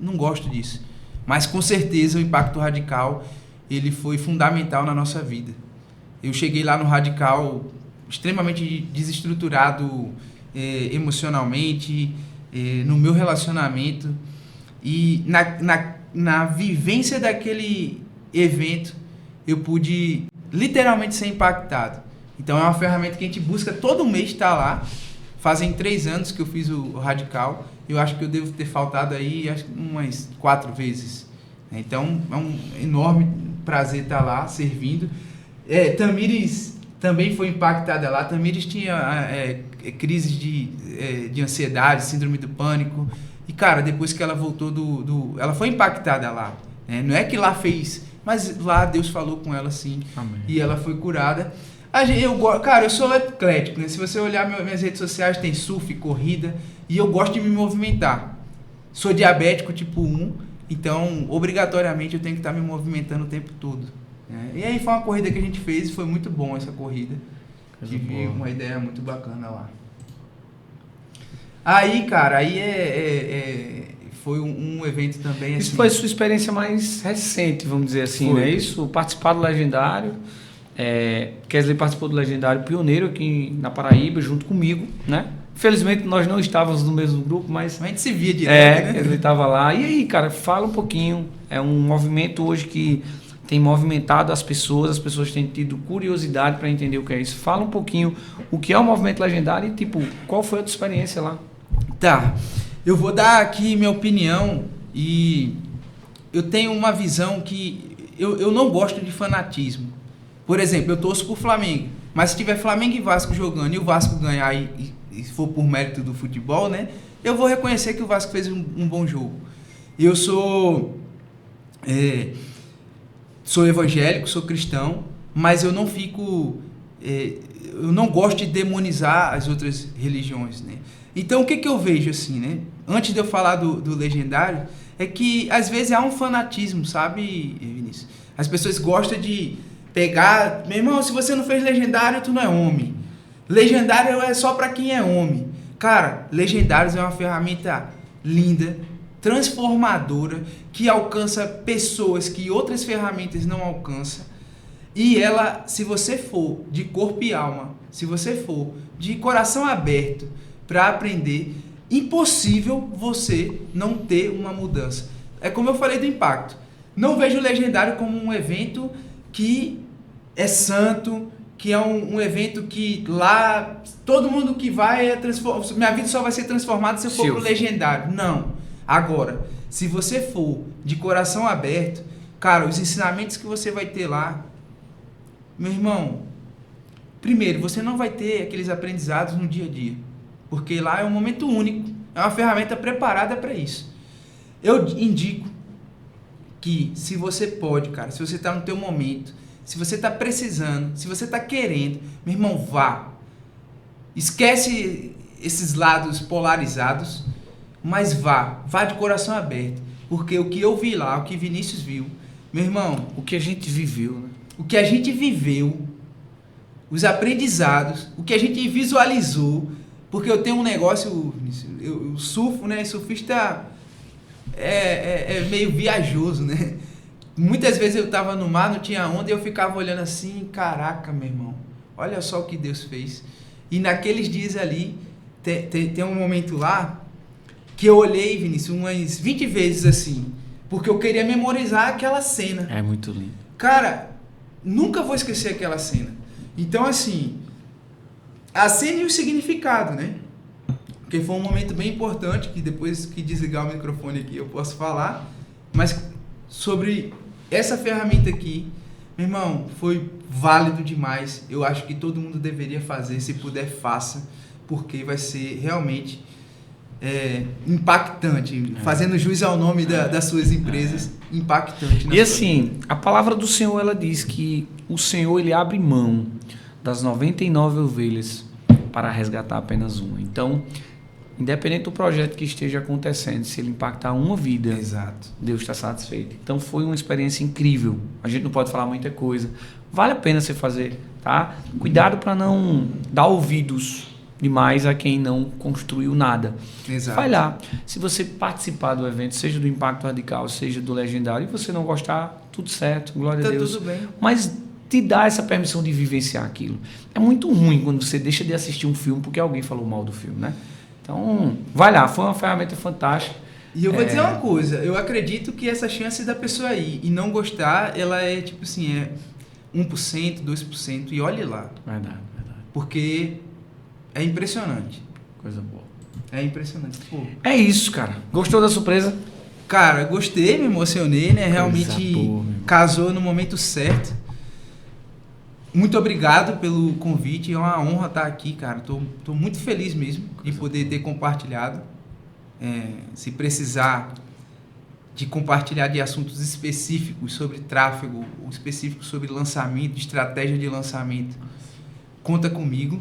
não gosto disso. Mas com certeza o Impacto Radical, ele foi fundamental na nossa vida. Eu cheguei lá no Radical extremamente desestruturado emocionalmente, no meu relacionamento. E na vivência daquele evento, eu pude literalmente ser impactado. Então é uma ferramenta que a gente busca todo mês estar lá. Fazem 3 anos que eu fiz o Radical. Eu acho que eu devo ter faltado aí umas 4 vezes. Então é um enorme prazer estar lá servindo. Tamires também foi impactada lá. Tamires tinha crises de ansiedade, síndrome do pânico. E, cara, depois que ela voltou ela foi impactada lá. Não é que lá fez, mas lá Deus falou com ela sim. Amém. E ela foi curada. Eu sou eclético, né? Se você olhar minhas redes sociais, tem surf, corrida. E eu gosto de me movimentar. Sou diabético tipo 1, então obrigatoriamente eu tenho que estar me movimentando o tempo todo. E aí foi uma corrida que a gente fez e foi muito bom essa corrida. Tive uma ideia muito bacana lá. Aí, cara, foi um evento também assim. Isso foi sua experiência mais recente, vamos dizer assim, Foi. não é isso? Participar do Legendário. Kesley participou do Legendário Pioneiro aqui na Paraíba, junto comigo, né? Infelizmente nós não estávamos no mesmo grupo, mas A gente se via direto, né? Kesley estava lá. E aí, cara, fala um pouquinho. É um movimento hoje que tem movimentado as pessoas têm tido curiosidade para entender o que é isso. Fala um pouquinho o que é o movimento Legendário e, tipo, qual foi a tua experiência lá? Tá, eu vou dar aqui minha opinião e eu tenho uma visão que eu não gosto de fanatismo. Por exemplo, eu torço por Flamengo, mas se tiver Flamengo e Vasco jogando e o Vasco ganhar e for por mérito do futebol, né, eu vou reconhecer que o Vasco fez um bom jogo. Eu sou evangélico, sou cristão, mas eu não fico... eu não gosto de demonizar as outras religiões, né? Então, o que eu vejo assim, né? Antes de eu falar do Legendário, é que às vezes há um fanatismo, sabe, Vinícius? As pessoas gostam de pegar... Meu irmão, se você não fez Legendário, tu não é homem. Legendário é só para quem é homem. Cara, Legendários é uma ferramenta linda, transformadora, que alcança pessoas que outras ferramentas não alcançam. E ela, se você for de corpo e alma, se você for de coração aberto para aprender, impossível você não ter uma mudança. É como eu falei do impacto. Não vejo o Legendário como um evento que é santo, que é um evento que lá todo mundo que vai minha vida só vai ser transformada se eu for pro Legendário. Não. Agora, se você for de coração aberto, cara, os ensinamentos que você vai ter lá, meu irmão, primeiro, você não vai ter aqueles aprendizados no dia a dia, porque lá é um momento único, é uma ferramenta preparada para isso. Eu indico que se você pode, cara, se você está no teu momento, se você está precisando, se você está querendo, meu irmão, vá. Esquece esses lados polarizados, mas vá de coração aberto, porque o que eu vi lá, o que Vinícius viu, meu irmão, O que a gente viveu, né? o que a gente viveu, os aprendizados, o que a gente visualizou, porque eu tenho um negócio, eu surfo, né? Surfista é meio viajoso, né? Muitas vezes eu tava no mar, não tinha onda, e eu ficava olhando assim, caraca, meu irmão, olha só o que Deus fez. E naqueles dias ali, tem um momento lá, que eu olhei, Vinícius, umas 20 vezes assim, porque eu queria memorizar aquela cena. É muito lindo. Cara, nunca vou esquecer aquela cena. Então, assim, a cena e o significado, né? Porque foi um momento bem importante, que depois que desligar o microfone aqui eu posso falar, mas sobre essa ferramenta aqui, meu irmão, foi válido demais. Eu acho que todo mundo deveria fazer, se puder, faça, porque vai ser realmente impactante, fazendo jus ao nome das suas empresas, impactante. E assim, a palavra do Senhor, ela diz que o Senhor, ele abre mão das 99 ovelhas para resgatar apenas uma. Então, independente do projeto que esteja acontecendo, se ele impactar uma vida, Exato. Deus está satisfeito. Então, foi uma experiência incrível. A gente não pode falar muita coisa. Vale a pena você fazer, tá? Cuidado para não dar ouvidos demais a quem não construiu nada. Exato. Vai lá. Se você participar do evento, seja do Impacto Radical, seja do Legendário, e você não gostar, tudo certo, glória a Deus. Tudo bem. Mas te dá essa permissão de vivenciar aquilo. É muito ruim quando você deixa de assistir um filme porque alguém falou mal do filme, né? Então, vai lá. Foi uma ferramenta fantástica. E eu vou dizer uma coisa. Eu acredito que essa chance da pessoa ir e não gostar, ela é tipo assim, 1%, 2%. E olhe lá. Verdade. Porque é impressionante. Coisa boa. É impressionante. Pô. É isso, cara. Gostou da surpresa? Cara, gostei, me emocionei, né? Realmente boa, casou no momento certo. Muito obrigado pelo convite. É uma honra estar aqui, cara. Tô muito feliz mesmo de poder ter compartilhado. Se precisar de compartilhar de assuntos específicos sobre tráfego, específicos sobre lançamento, estratégia de lançamento, conta comigo.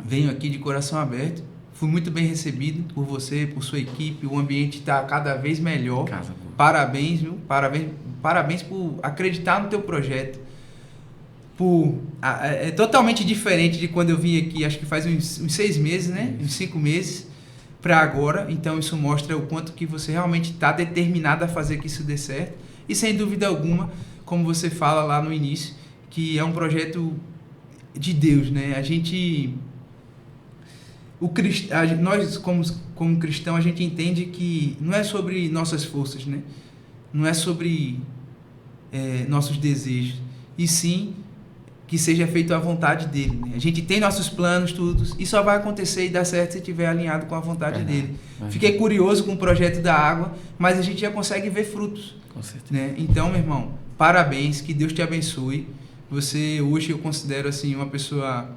Venho aqui de coração aberto. Fui muito bem recebido por você, por sua equipe. O ambiente está cada vez melhor. Parabéns, viu? Parabéns por acreditar no teu projeto. É totalmente diferente de quando eu vim aqui, acho que faz uns 6 meses, né? Uns 5 meses para agora. Então isso mostra o quanto que você realmente está determinado a fazer que isso dê certo. E sem dúvida alguma, como você fala lá no início, que é um projeto de Deus, né? Nós, como cristão, a gente entende que não é sobre nossas forças, né? Não é sobre nossos desejos, e sim que seja feito à vontade dele, né? A gente tem nossos planos, tudo, e só vai acontecer e dar certo se estiver alinhado com a vontade dele. Fiquei curioso com o projeto da água, mas a gente já consegue ver frutos. Com certeza. Né? Então, meu irmão, parabéns, que Deus te abençoe. Você, hoje, eu considero assim, uma pessoa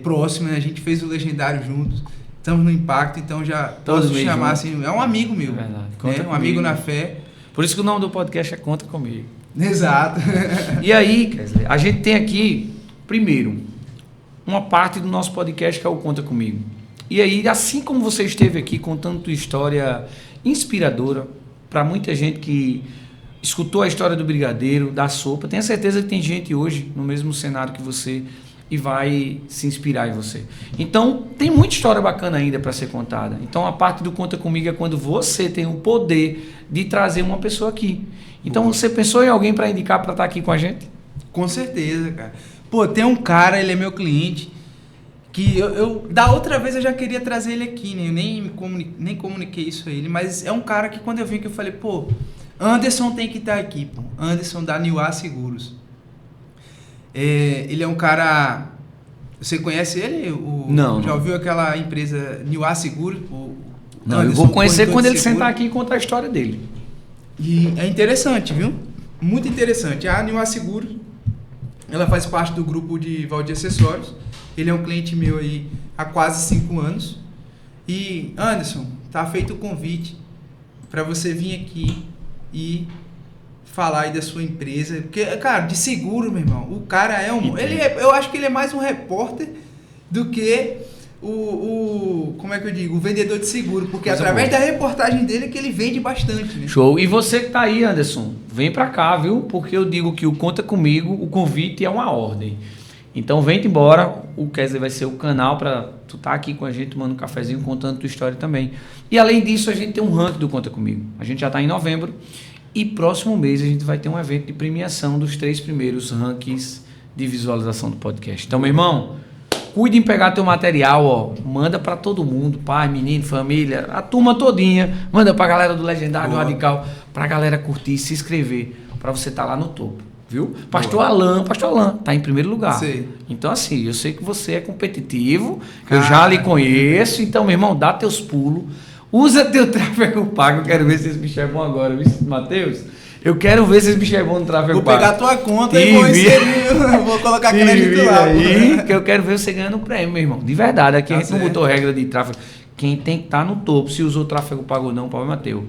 próxima, né? A gente fez o Legendário juntos, estamos no Impacto, então já posso te chamar assim, é um amigo meu. É verdade. Um amigo na fé. Por isso que o nome do podcast é Conta Comigo. Exato. E aí, Kesley, a gente tem aqui, primeiro, uma parte do nosso podcast que é o Conta Comigo. E aí, assim como você esteve aqui contando tua história inspiradora para muita gente que escutou a história do brigadeiro, da sopa, tenha certeza que tem gente hoje no mesmo cenário que você e vai se inspirar em você. Então, tem muita história bacana ainda para ser contada. Então, a parte do Conta Comigo é quando você tem o poder de trazer uma pessoa aqui. Então, você pensou em alguém para indicar para estar aqui com a gente? Com certeza, cara. Pô, tem um cara, ele é meu cliente, que da outra vez eu já queria trazer ele aqui, né? Eu nem comuniquei isso a ele, mas é um cara que quando eu vim que eu falei, pô, Anderson tem que estar aqui, pô. Anderson da Niuá Seguros. Ele é um cara... Você conhece ele? Não. Já ouviu aquela empresa Niuá Seguros? Não, eu vou conhecer quando ele sentar aqui e contar a história dele. E é interessante, viu? Muito interessante. A Niuá Seguros, ela faz parte do grupo de Valdir Acessórios. Ele é um cliente meu aí há quase 5 anos. E, Anderson, tá feito o convite para você vir aqui e falar aí da sua empresa. Porque, cara, de seguro, meu irmão, o cara eu acho que ele é mais um repórter do que como é que eu digo? O vendedor de seguro. Porque através da reportagem dele é que ele vende bastante, né? Show. E você que tá aí, Anderson, vem pra cá, viu? Porque eu digo que o Conta Comigo, o convite é uma ordem. Então vem embora, o Kesley vai ser o canal para tu estar aqui com a gente, tomando um cafezinho, contando tua história também. E além disso, a gente tem um ranking do Conta Comigo. A gente já está em novembro e próximo mês a gente vai ter um evento de premiação dos 3 primeiros rankings de visualização do podcast. Então, meu irmão, cuide em pegar teu material, ó, manda para todo mundo, pai, menino, família, a turma todinha, manda para a galera do Legendário, do Radical, para a galera curtir, se inscrever, para você estar lá no topo. Viu? Pastor Alan tá em primeiro lugar. Sei. Então, assim, eu sei que você é competitivo, eu já lhe conheço, então, meu irmão, dá teus pulos, usa teu tráfego pago. Eu quero ver se esse bicho é bom agora, viu, Matheus? Eu quero ver se esse bicho é bom no tráfego pago. Vou pegar tua conta e vou inserir, vou colocar crédito lá. Aí, que eu quero ver você ganhando o prêmio, meu irmão. De verdade, aqui a gente não botou regra de tráfego. Quem tem que estar no topo, se usou tráfego pago ou não, o problema é teu.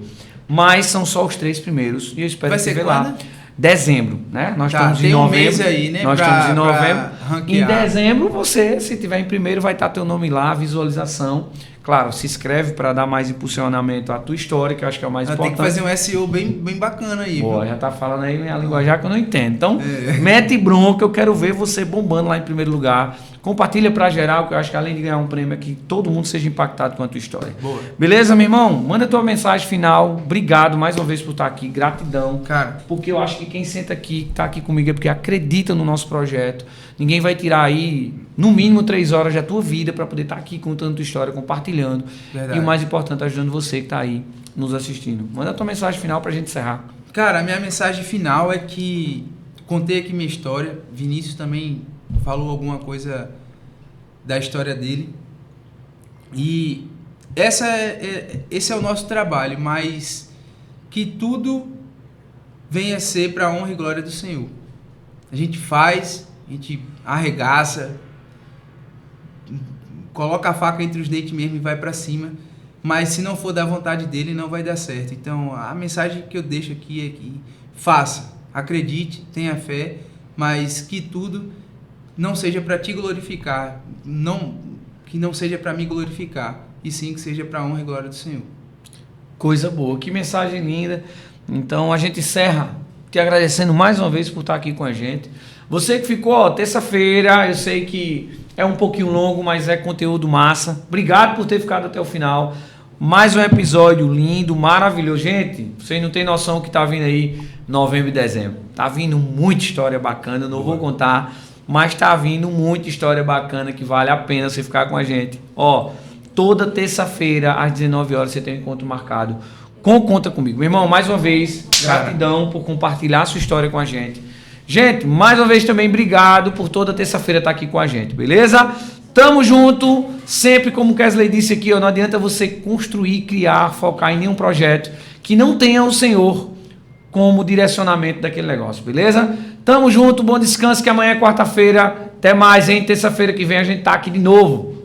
Mas são só os 3 primeiros e eu espero que você vê lá. Dezembro, né? Nós estamos em novembro. Mês aí, né? Nós estamos em novembro. Em ranquear. dezembro, você, se tiver em primeiro, vai estar teu nome lá, visualização. Claro, se inscreve para dar mais impulsionamento à tua história, que eu acho que é o mais importante. Tem que fazer um SEO bem bacana aí. Boa, já tá falando aí minha linguajar que eu não entendo. Então, mete bronca, eu quero ver você bombando lá em primeiro lugar. Compartilha para geral, que eu acho que além de ganhar um prêmio aqui, todo mundo seja impactado com a tua história. Boa. Beleza, meu irmão? Manda tua mensagem final. Obrigado mais uma vez por estar aqui. Gratidão. Cara, porque eu acho que quem senta aqui, tá aqui comigo, é porque acredita no nosso projeto. Ninguém vai tirar aí, no mínimo, 3 horas da tua vida para poder estar aqui contando tua história, compartilhando. Verdade. E o mais importante, ajudando você que tá aí nos assistindo. Manda tua mensagem final pra gente encerrar. Cara, a minha mensagem final é que contei aqui minha história. Vinícius também falou alguma coisa da história dele. E esse é o nosso trabalho, mas que tudo venha a ser para a honra e glória do Senhor. A gente faz, a gente arregaça, coloca a faca entre os dentes mesmo e vai para cima. Mas se não for da vontade dele, não vai dar certo. Então, a mensagem que eu deixo aqui é que faça, acredite, tenha fé, mas que tudo não seja para te glorificar, que não seja para me glorificar, e sim que seja para a honra e glória do Senhor. Coisa boa, que mensagem linda. Então, a gente encerra te agradecendo mais uma vez por estar aqui com a gente. Você que ficou, terça-feira, eu sei que é um pouquinho longo, mas é conteúdo massa. Obrigado por ter ficado até o final. Mais um episódio lindo, maravilhoso. Gente, vocês não têm noção que tá vindo aí novembro e dezembro. Tá vindo muita história bacana, eu não vou contar, mas tá vindo muita história bacana que vale a pena você ficar com a gente. Ó, toda terça-feira às 19 horas você tem um encontro marcado com Conta Comigo. Meu irmão, mais uma vez, gratidão por compartilhar a sua história com a gente. Gente, mais uma vez também, obrigado por toda terça-feira estar aqui com a gente, beleza? Tamo junto, sempre como o Kesley disse aqui, ó, não adianta você construir, criar, focar em nenhum projeto que não tenha o Senhor como direcionamento daquele negócio, beleza? Tamo junto, bom descanso, que amanhã é quarta-feira, até mais, hein? Terça-feira que vem a gente tá aqui de novo.